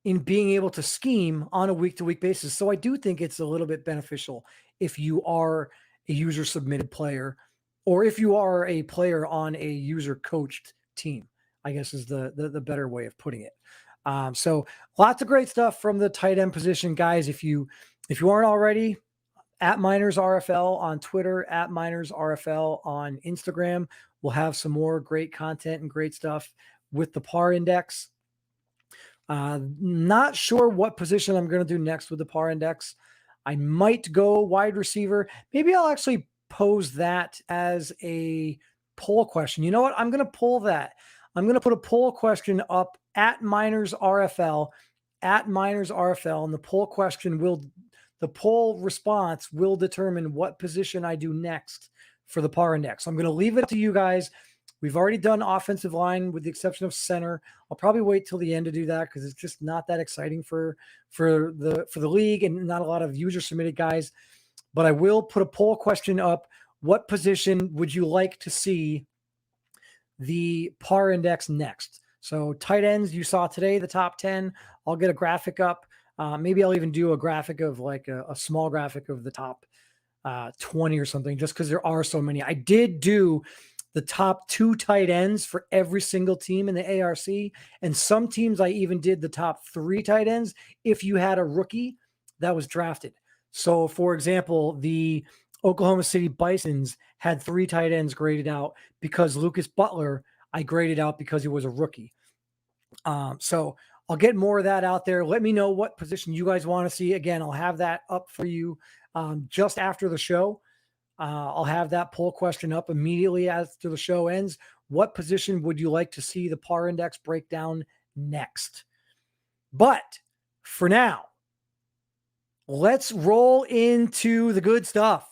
in being able to scheme on a week-to-week basis. So I do think it's a little bit beneficial if you are a user-submitted player, or if you are a player on a user-coached team, I guess is the better way of putting it. So lots of great stuff from the tight end position, guys. If you aren't already, at Miners RFL on Twitter, at Miners RFL on Instagram, we'll have some more great content and great stuff with the PAAR Index. Not sure what position I'm going to do next with the PAAR Index. I might go wide receiver. Maybe I'll actually pose that as a poll question. You know what? I'm going to pull that. I'm going to put a poll question up at Miners RFL, and the poll response will determine what position I do next for the PAAR Index. I'm going to leave it to you guys. We've already done offensive line with the exception of center. I'll probably wait till the end to do that because it's just not that exciting for the league and not a lot of user submitted guys. But I will put a poll question up. What position would you like to see the PAAR Index next? So tight ends, you saw today, the top 10. I'll get a graphic up. Maybe I'll even do a graphic of like a small graphic of the top 20 or something, just because there are so many. I did do the top 2 tight ends for every single team in the ARC. And some teams I even did the top 3 tight ends if you had a rookie that was drafted. So for example, the Oklahoma City Bisons had 3 tight ends graded out because Lucas Butler, I graded out because he was a rookie. So I'll get more of that out there. Let me know what position you guys want to see. Again, I'll have that up for you just after the show. I'll have that poll question up immediately after the show ends. What position would you like to see the PAAR Index break down next? But for now, let's roll into the good stuff.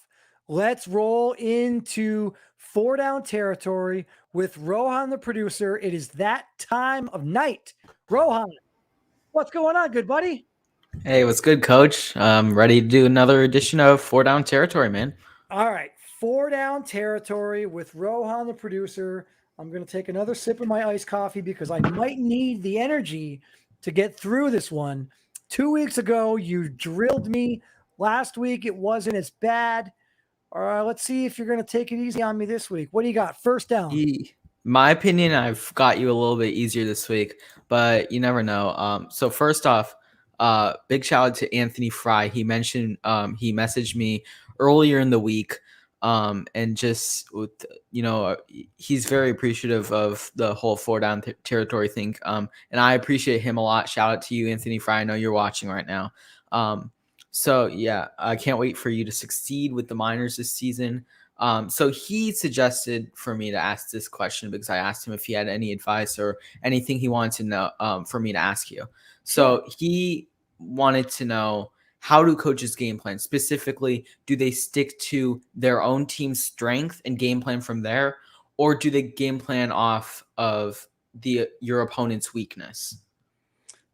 Let's roll into 4 down territory with Rohan the Producer. It is that time of night. Rohan, what's going on, good buddy? Hey, what's good, Coach? I'm ready to do another edition of 4 down territory, man. All right, 4 down territory with Rohan the Producer. I'm going to take another sip of my iced coffee because I might need the energy to get through this one. 2 weeks ago, you drilled me. Last week, it wasn't as bad. Let's see if you're going to take it easy on me this week. What do you got? First down. My opinion, I've got you a little bit easier this week, but you never know. So first off, big shout out to Anthony Fry. He mentioned he messaged me earlier in the week, and just with, he's very appreciative of the whole 4-down territory thing. And I appreciate him a lot. Shout out to you, Anthony Fry. I know you're watching right now. So yeah, I can't wait for you to succeed with the Miners this season. So he suggested for me to ask this question because I asked him if he had any advice or anything he wanted to know for me to ask you. So he wanted to know, how do coaches game plan? Specifically, do they stick to their own team's strength and game plan from there, or do they game plan off of your opponent's weakness?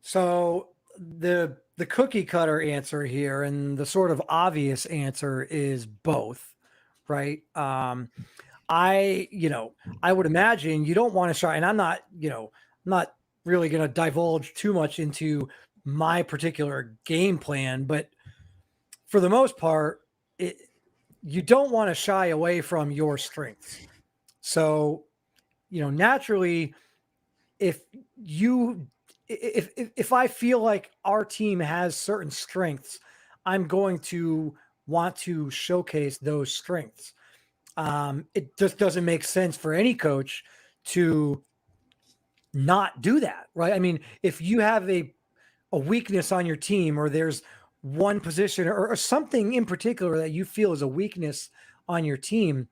So the cookie cutter answer here and the sort of obvious answer is both, right? I would imagine you don't want to try, and I'm not really going to divulge too much into my particular game plan, but for the most part, you don't want to shy away from your strengths. So, naturally, if I feel like our team has certain strengths, I'm going to want to showcase those strengths. It just doesn't make sense for any coach to not do that, right? I mean, if you have a weakness on your team, or there's one position or something in particular that you feel is a weakness on your team,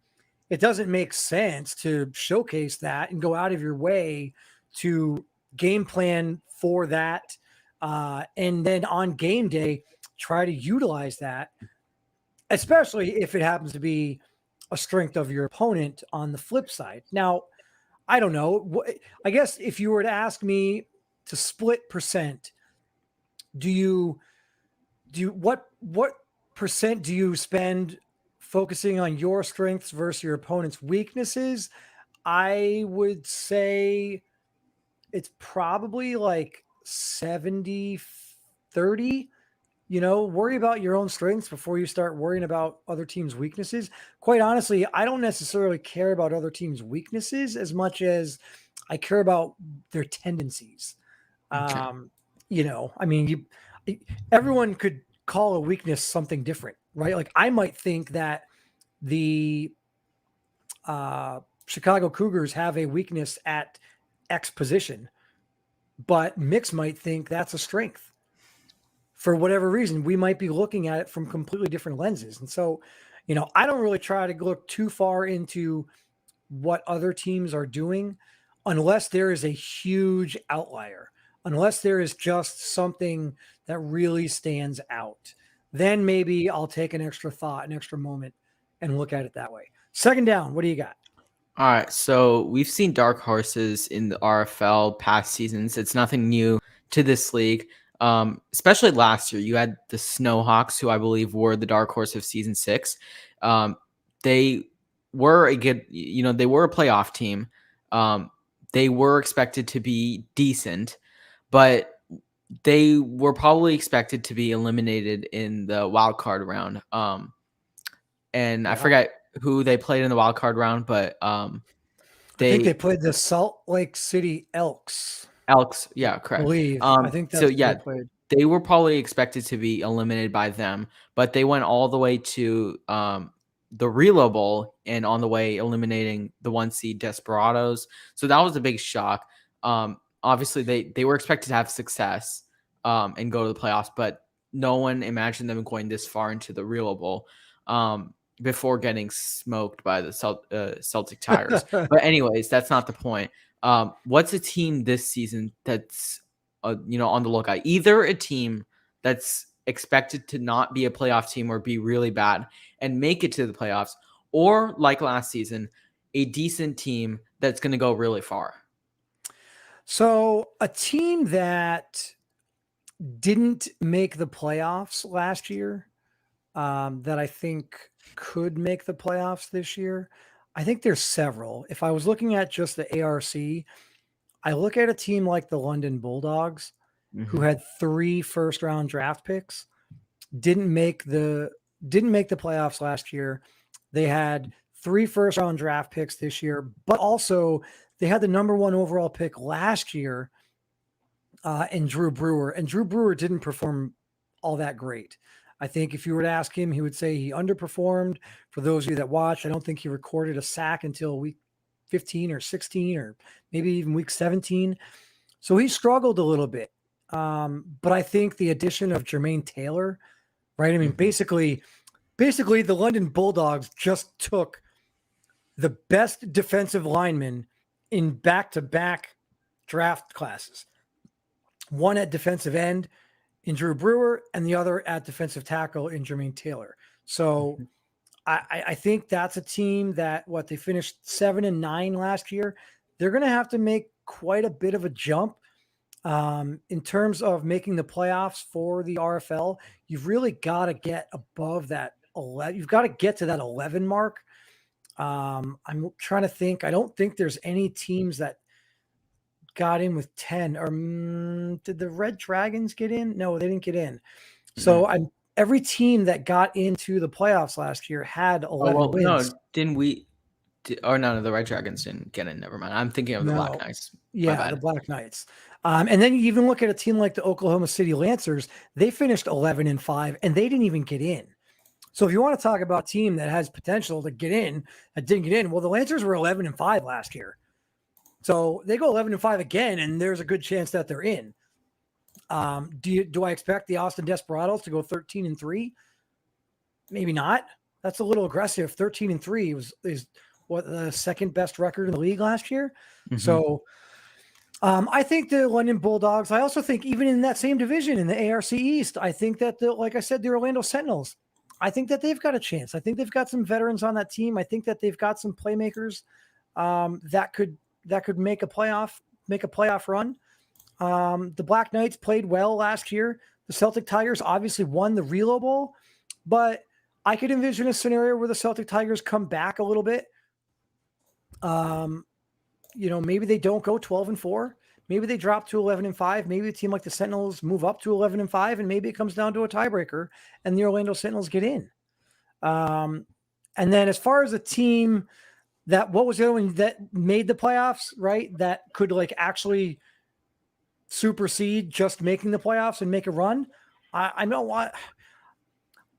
it doesn't make sense to showcase that and go out of your way to game plan for that. And then on game day, try to utilize that, especially if it happens to be a strength of your opponent on the flip side. Now, I don't know. I guess if you were to ask me to split percent, what percent do you spend focusing on your strengths versus your opponent's weaknesses? I would say it's probably like 70-30. Worry about your own strengths before you start worrying about other teams' weaknesses. Quite honestly, I don't necessarily care about other teams' weaknesses as much as I care about their tendencies. Okay. I mean, everyone could call a weakness something different, right? Like I might think that the Chicago Cougars have a weakness at X position, but Mix might think that's a strength. For whatever reason, we might be looking at it from completely different lenses. And so, I don't really try to look too far into what other teams are doing unless there is a huge outlier, unless there is just something that really stands out. Then maybe I'll take an extra thought, an extra moment, and look at it that way. Second down, what do you got? All right, so we've seen dark horses in the RFL past seasons. It's nothing new to this league. Especially last year, you had the Snowhawks, who I believe were the dark horse of season 6. They were a good, they were a playoff team. They were expected to be decent, but they were probably expected to be eliminated in the wild card round. And I forget who they played in the wild card round, but I think they played the Salt Lake City Elks. Yeah, correct. I believe. I think that's so. What Yeah, they played. They were probably expected to be eliminated by them, but they went all the way to the Relo Bowl and on the way eliminating the 1 seed Desperados. So that was a big shock. Obviously, they were expected to have success and go to the playoffs, but no one imagined them going this far into the Relo Bowl before getting smoked by the Celtic Tigers. But anyways, that's not the point. What's a team this season that's on the lookout? Either a team that's expected to not be a playoff team or be really bad and make it to the playoffs, or like last season, a decent team that's going to go really far. So a team that didn't make the playoffs last year, that I think could make the playoffs this year, I think there's several. If I was looking at just the ARC, I look at a team like the London Bulldogs, who had 3 first-round draft picks, didn't make the playoffs last year. They had 3 first-round draft picks this year, but also they had the number 1 overall pick last year in Drew Brewer, and Drew Brewer didn't perform all that great. I think if you were to ask him, he would say he underperformed. For those of you that watch, I don't think he recorded a sack until week 15 or 16 or maybe even week 17. So he struggled a little bit. But I think the addition of Jermaine Taylor, right? I mean, basically the London Bulldogs just took the best defensive linemen in back-to-back draft classes. One at defensive end in Drew Brewer and the other at defensive tackle in Jermaine Taylor. So I think that's a team that they finished 7-9 last year. They're going to have to make quite a bit of a jump in terms of making the playoffs for the RFL. You've really got to get above that 11. You've got to get to that 11 mark. I'm trying to think. I don't think there's any teams that got in with 10. Or did the Red Dragons get in? No, they didn't get in. So every team that got into the playoffs last year had 11 wins. No, didn't we? No, the Red Dragons didn't get in. Never mind. I'm thinking of the Black Knights. Yeah, the Black Knights. And then you even look at a team like the Oklahoma City Lancers. They finished 11-5, and they didn't even get in. So if you want to talk about a team that has potential to get in, that didn't get in, well, the Lancers were 11-5 last year. So they go 11-5 again, and there's a good chance that they're in. Do I expect the Austin Desperados to go 13-3? Maybe not. That's a little aggressive. 13-3 is what the second best record in the league last year. So I think the London Bulldogs, I also think even in that same division in the ARC East, I think that like I said, the Orlando Sentinels, I think that they've got a chance. I think they've got some veterans on that team. I think that they've got some playmakers that could make a playoff run. The Black Knights played well last year. The Celtic Tigers obviously won the Relo Bowl, but I could envision a scenario where the Celtic Tigers come back a little bit. Maybe they don't go 12-4. Maybe they drop to 11-5. Maybe a team like the Sentinels move up to 11-5, and maybe it comes down to a tiebreaker and the Orlando Sentinels get in. And then as far as a team what was the other one that made the playoffs, right? That could actually supersede just making the playoffs and make a run. I know what.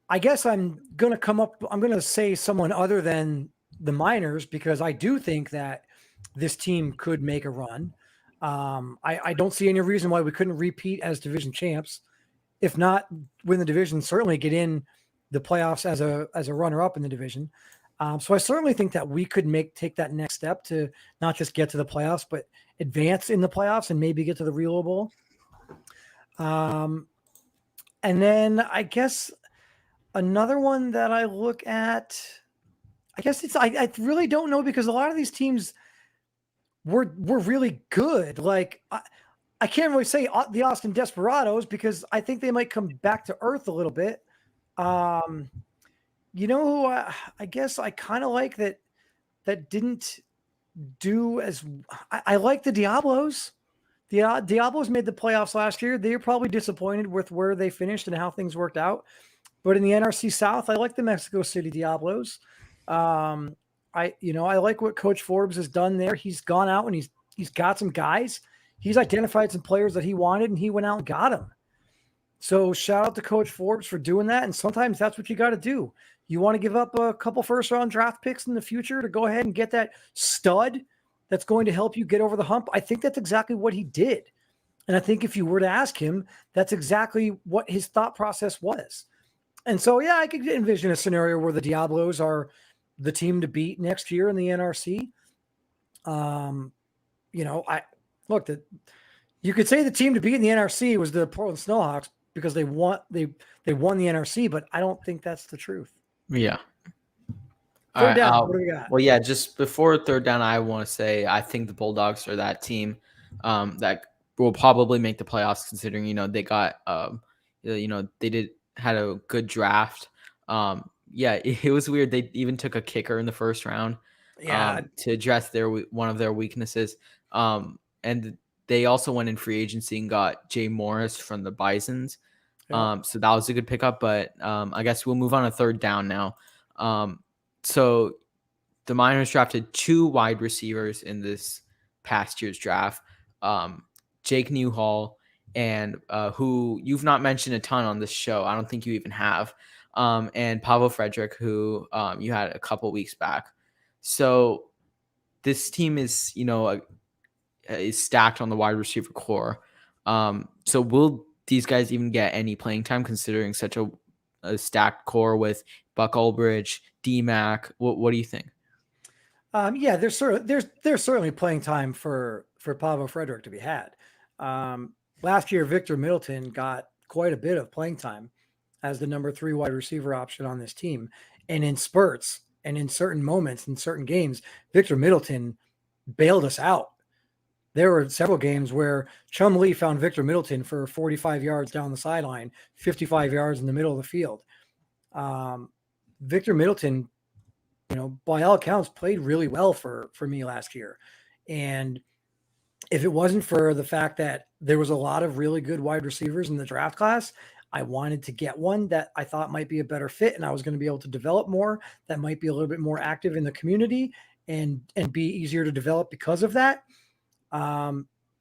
I guess I'm going to say someone other than the Miners, because I do think that this team could make a run. I don't see any reason why we couldn't repeat as division champs. If not win the division, certainly get in the playoffs as a runner-up in the division. So I certainly think that we could take that next step to not just get to the playoffs, but advance in the playoffs and maybe get to the Relo Bowl. And then I guess another one that I look at, I guess I really don't know, because a lot of these teams were really good. I can't really say the Austin Desperados, because I think they might come back to earth a little bit. You know who I guess I kind of like that didn't do as I like the Diablos. The Diablos made the playoffs last year. They were probably disappointed with where they finished and how things worked out. But in the NRC South, I like the Mexico City Diablos. I like what Coach Forbes has done there. He's gone out and he's got some guys. He's identified some players that he wanted, and he went out and got them. So shout out to Coach Forbes for doing that. And sometimes that's what you got to do. You want to give up a couple first-round draft picks in the future to go ahead and get that stud that's going to help you get over the hump. I think that's exactly what he did. And I think if you were to ask him, that's exactly what his thought process was. And so, yeah, I could envision a scenario where the Diablos are the team to beat next year in the NRC. You could say the team to beat in the NRC was the Portland Snowhawks because they won the NRC, but I don't think that's the truth. Yeah. Third down, what do we got? Well, yeah, just before third down, I want to say I think the Bulldogs are that team that will probably make the playoffs, considering they got they had a good draft. It was weird. They even took a kicker in the first round to address one of their weaknesses. And they also went in free agency and got Jay Morris from the Bisons. Yep. So that was a good pickup, but I guess we'll move on to third down now. So the Miners drafted 2 wide receivers in this past year's draft. Jake Newhall and who you've not mentioned a ton on this show. I don't think you even have. And Pavel Frederick, who you had a couple weeks back. So this team is, is stacked on the wide receiver core. So will these guys even get any playing time considering such a stacked core with Buck Ulbridge, D-Mac? What do you think? Yeah, there's certainly playing time for Pavel Frederick to be had. Last year, Victor Middleton got quite a bit of playing time as the number 3 wide receiver option on this team. And in spurts and in certain moments, in certain games, Victor Middleton bailed us out. There were several games where Chum Lee found Victor Middleton for 45 yards down the sideline, 55 yards in the middle of the field. Victor Middleton, by all accounts, played really well for me last year. And if it wasn't for the fact that there was a lot of really good wide receivers in the draft class, I wanted to get one that I thought might be a better fit and I was going to be able to develop more, that might be a little bit more active in the community and be easier to develop because of that.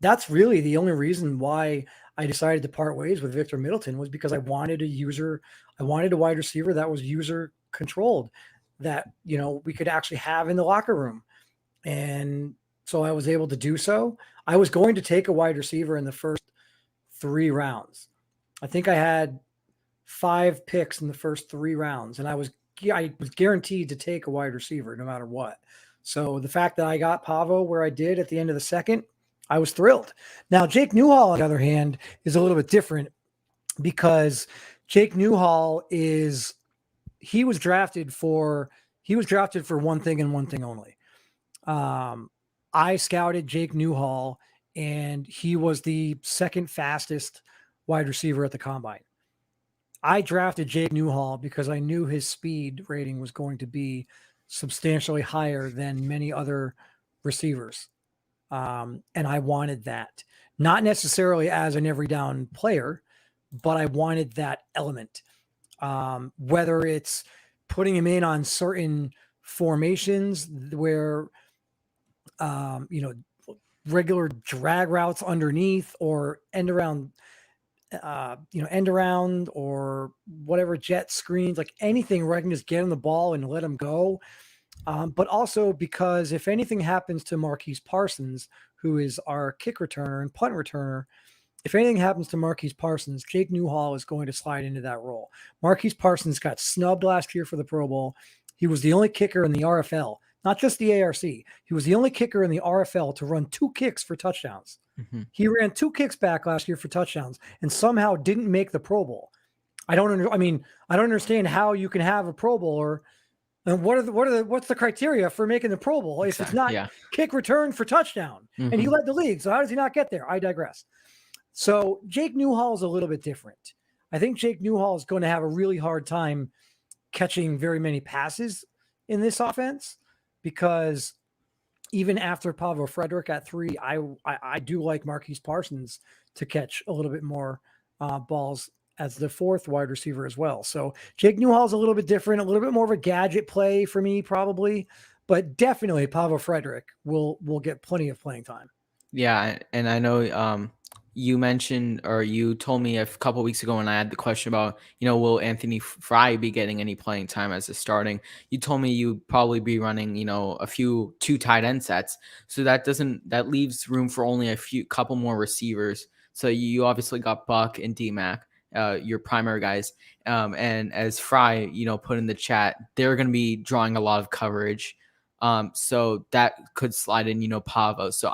That's really the only reason why I decided to part ways with Victor Middleton, was because I wanted a wide receiver that was user controlled, that, we could actually have in the locker room. And so I was able to do so. I was going to take a wide receiver in the first 3 rounds. I think I had 5 picks in the first 3 rounds, and I was guaranteed to take a wide receiver no matter what. So the fact that I got Pavo where I did at the end of the second, I was thrilled. Now, Jake Newhall, on the other hand, is a little bit different, because Jake Newhall he was drafted for one thing and one thing only. I scouted Jake Newhall, and he was the second fastest wide receiver at the combine. I drafted Jake Newhall because I knew his speed rating was going to be substantially higher than many other receivers. And I wanted that, not necessarily as an every down player, but I wanted that element. Whether it's putting him in on certain formations where, regular drag routes underneath, or end around, or whatever, jet screens, like anything where I can just get him the ball and let him go. But also because if anything happens to Marquise Parsons, who is our kick returner and punt returner, if anything happens to Marquise Parsons, Jake Newhall is going to slide into that role. Marquise Parsons got snubbed last year for the Pro Bowl. He was the only kicker in the RFL, not just the ARC. He was the only kicker in the RFL to run 2 kicks for touchdowns. Mm-hmm. He ran 2 kicks back last year for touchdowns and somehow didn't make the Pro Bowl. I don't understand how you can have a Pro Bowler. And what's the criteria for making the Pro Bowl if it's not kick return for touchdown? Mm-hmm. And he led the league. So how does he not get there? I digress. So Jake Newhall is a little bit different. I think Jake Newhall is going to have a really hard time catching very many passes in this offense, because even after Pavel Frederick at 3, I do like Marquise Parsons to catch a little bit more balls as the 4th wide receiver as well. So Jake Newhall is a little bit different, a little bit more of a gadget play for me probably, but definitely Pavel Frederick will get plenty of playing time. Yeah, and I know you mentioned, or you told me a couple of weeks ago when I had the question about, will Anthony Fry be getting any playing time as a starting? You told me you'd probably be running, 2 tight end sets. So that leaves room for only a couple more receivers. So you obviously got Buck and D-Mac, your primary guys. And as Fry, put in the chat, they're going to be drawing a lot of coverage. So that could slide in, Pavo. So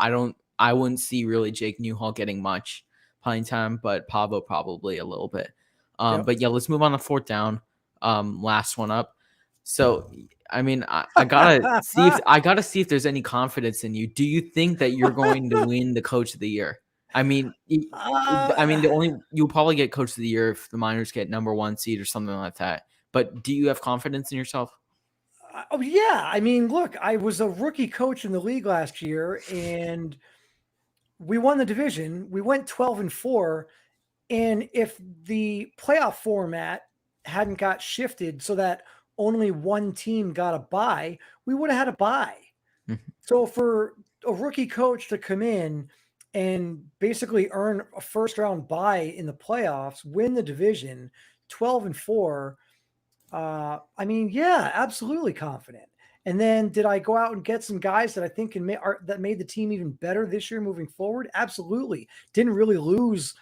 I wouldn't see really Jake Newhall getting much playing time, but Pavo probably a little bit. Yep. But yeah, let's move on to 4th down. Last one up. So, I gotta see if there's any confidence in you. Do you think that you're going to win the Coach of the Year? You'll probably get Coach of the Year if the Miners get number 1 seed or something like that. But do you have confidence in yourself? Oh yeah. Look, I was a rookie coach in the league last year, and we won the division. We went 12-4. And if the playoff format hadn't got shifted so that only one team got a bye, we would have had a bye. So for a rookie coach to come in and basically earn a first round bye in the playoffs, win the division 12-4, I mean, yeah, absolutely confident. And then did I go out and get some guys that I think that made the team even better this year moving forward? Absolutely. Didn't really lose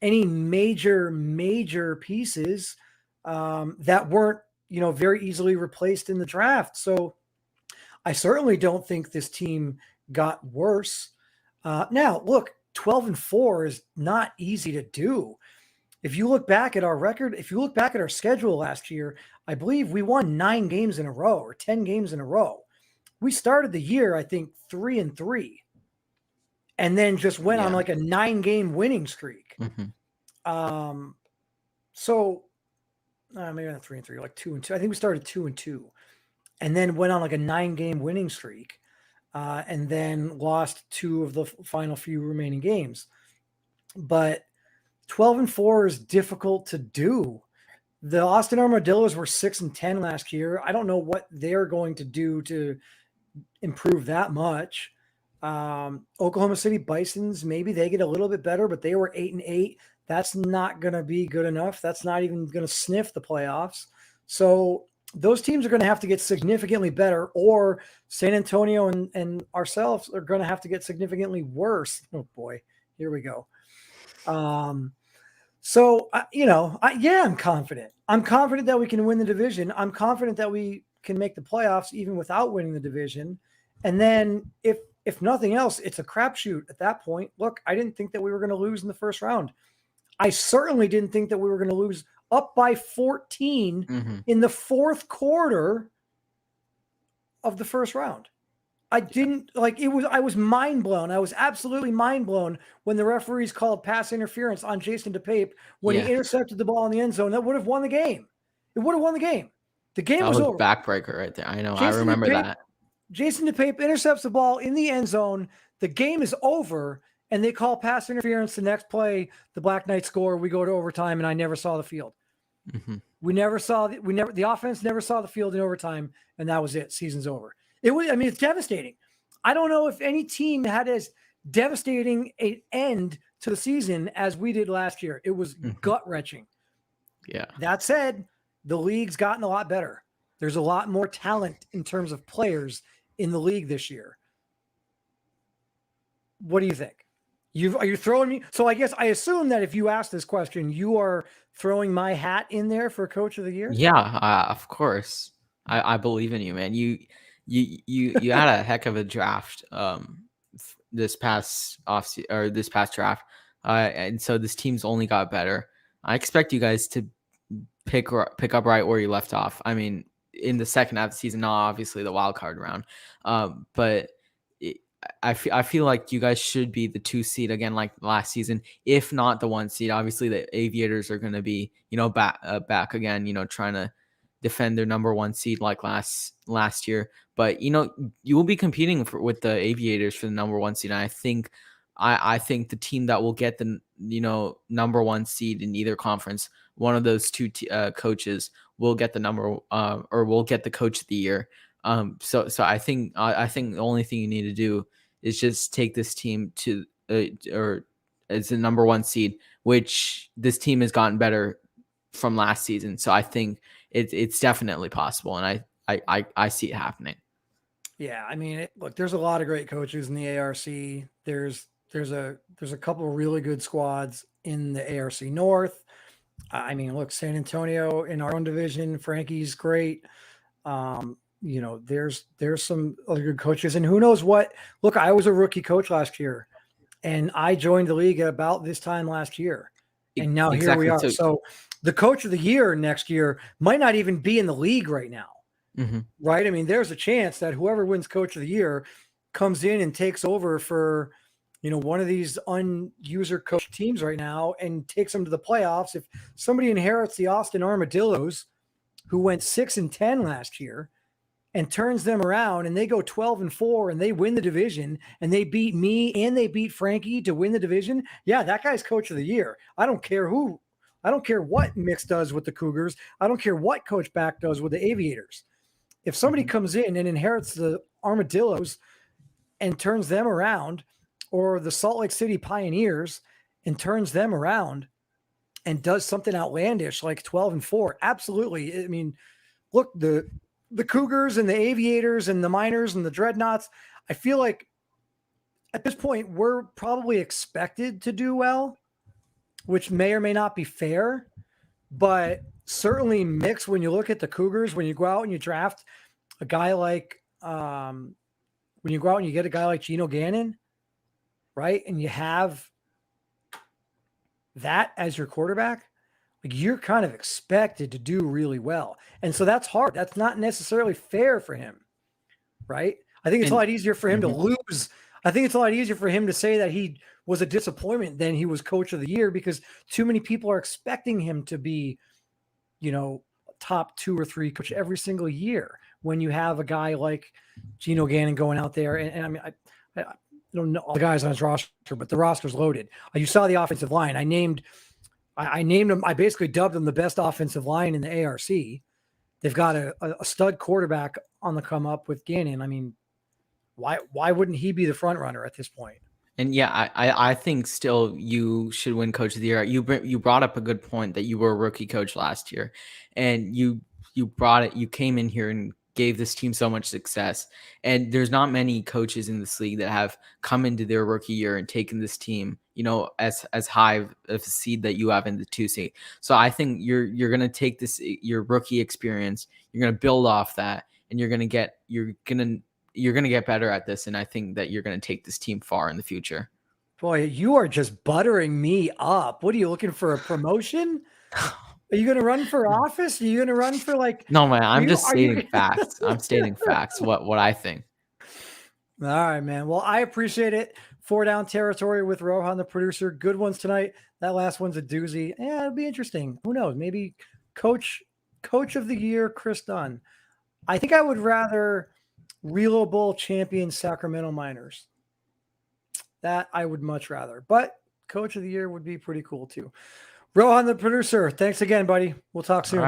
any major pieces that weren't, very easily replaced in the draft. So I certainly don't think this team got worse. Now, look, 12-4 is not easy to do. If you look back at our record, if you look back at our schedule last year, I believe we won 9 games in a row or 10 games in a row. We started the year, I think, 3-3, and then just went on like a 9-game winning streak. So maybe not 3-3, like 2-2. I think we started 2-2, and then went on like a 9-game winning streak, and then lost 2 of the final few remaining games. But 12-4 is difficult to do. The Austin Armadillos were 6-10 last year. I don't know what they're going to do to improve that much. Oklahoma City Bisons, maybe they get a little bit better, but they were 8-8. That's not going to be good enough. That's not even going to sniff the playoffs. So those teams are going to have to get significantly better, or San Antonio and ourselves are going to have to get significantly worse. Oh boy, here we go. So, I'm confident. I'm confident that we can win the division. I'm confident that we can make the playoffs even without winning the division. And then if nothing else, it's a crapshoot at that point. Look, I didn't think that we were going to lose in the first round. I certainly didn't think that we were going to lose up by 14 in the fourth quarter of the first round. I was mind blown. I was absolutely mind blown when the referees called pass interference on Jason DePape when he intercepted the ball in the end zone. That would have won the game. It would have won the game. The game was over. Backbreaker right there. I know. I remember that. Jason DePape intercepts the ball in the end zone. The game is over, and they call pass interference. The next play, the Black Knights score. We go to overtime, and I never saw the field. The offense never saw the field in overtime, and that was it. Season's over. It's devastating. I don't know if any team had as devastating an end to the season as we did last year. It was gut-wrenching. Yeah. That said, the league's gotten a lot better. There's a lot more talent in terms of players in the league this year. What do you think? Are you throwing me? So I assume that if you ask this question, you are throwing my hat in there for Coach of the Year? Yeah, of course. I believe in you, man. You had a heck of a draft this past draft, and so this team's only got better. I expect you guys to pick up right where you left off. I mean, in the second half of the season, not obviously the wild card round, but I feel like you guys should be the 2 seed again, like last season, if not the 1 seed. Obviously, the Aviators are going to be, back again, trying to defend their number 1 seed like last year. But you will be competing with the Aviators for the number 1 seed. And I think the team that will get the number 1 seed in either conference, one of those two coaches will get the or will get the Coach of the Year. So I think the only thing you need to do is just take this team to or as the number 1 seed, which this team has gotten better from last season. So I think it's definitely possible, and I see it happening. Yeah, I mean, look, there's a lot of great coaches in the ARC. There's a couple of really good squads in the ARC North. I mean, look, San Antonio in our own division, Frankie's great. There's some other good coaches, and who knows what. Look, I was a rookie coach last year, and I joined the league at about this time last year, and now here we are. So the Coach of the Year next year might not even be in the league right now. Right? I mean, there's a chance that whoever wins Coach of the Year comes in and takes over for, one of these user coach teams right now and takes them to the playoffs. If somebody inherits the Austin Armadillos, who went 6-10 last year, and turns them around and they go 12-4 and they win the division and they beat me and they beat Frankie to win the division, yeah, that guy's coach of the year. I don't care what Mix does with the Cougars. I don't care what Coach Back does with the Aviators. If somebody comes in and inherits the Armadillos and turns them around, or the Salt Lake City Pioneers and turns them around and does something outlandish like 12-4, absolutely. I mean, look, the Cougars and the Aviators and the Miners and the Dreadnoughts, I feel like at this point we're probably expected to do well, which may or may not be fair, but certainly Mix, when you look at the Cougars, when you go out and you draft a guy like when you go out and you get a guy like Geno Gannon, right, and you have that as your quarterback, like you're kind of expected to do really well. And so that's hard. That's not necessarily fair for him, right? I think it's a lot easier for him to lose. I think it's a lot easier for him to say that he was a disappointment than he was coach of the year, because too many people are expecting him to be, you know, top 2 or 3 coach every single year when you have a guy like Geno Gannon going out there. And I mean, I don't know all the guys on his roster, but the roster's loaded. You saw the offensive line. I named them. I basically dubbed them the best offensive line in the ARC. They've got a stud quarterback on the come up with Gannon. I mean, why wouldn't he be the front runner at this point? And yeah, I think still you should win Coach of the Year. You brought up a good point that you were a rookie coach last year, and you brought it. You came in here and gave this team so much success. And there's not many coaches in this league that have come into their rookie year and taken this team, you know, as high of a seed that you have in the 2 seed. So I think you're gonna take your rookie experience, you're gonna build off that, and you're gonna get better at this. And I think that you're gonna take this team far in the future. Boy, you are just buttering me up. What are you looking for, a promotion? Are you going to run for office? Are you going to run for like? No, man, I'm just stating facts. I'm stating facts. What I think. All right, man. Well, I appreciate it. 4 down territory with Rohan the Producer. Good ones tonight. That last one's a doozy. Yeah, it'll be interesting. Who knows? Maybe coach of the year, Kris Dunn. I think I would rather Relo Bowl champion Sacramento Miners. That I would much rather. But coach of the year would be pretty cool too. Rohan the Producer, thanks again, buddy. We'll talk soon.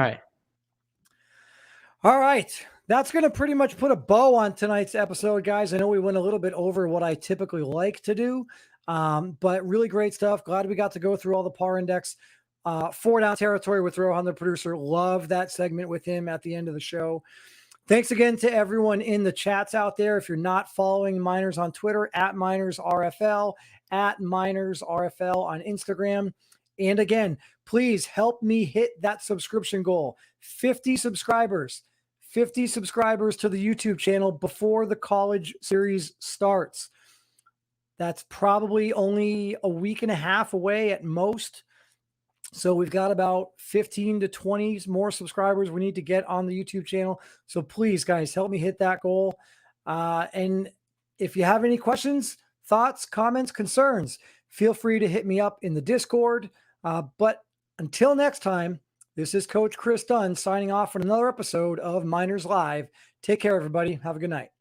All right. That's going to pretty much put a bow on tonight's episode, guys. I know we went a little bit over what I typically like to do, but really great stuff. Glad we got to go through all the PAAR Index. 4 down territory with Rohan the Producer. Love that segment with him at the end of the show. Thanks again to everyone in the chats out there. If you're not following Miners on Twitter, @MinersRFL, @MinersRFL on Instagram. And again, please help me hit that subscription goal. 50 subscribers to the YouTube channel before the college series starts. That's probably only a week and a half away at most. So we've got about 15 to 20 more subscribers we need to get on the YouTube channel. So please, guys, help me hit that goal. And if you have any questions, thoughts, comments, concerns, feel free to hit me up in the Discord. But until next time, this is Coach Kris Dunn signing off on another episode of Miners Live. Take care, everybody. Have a good night.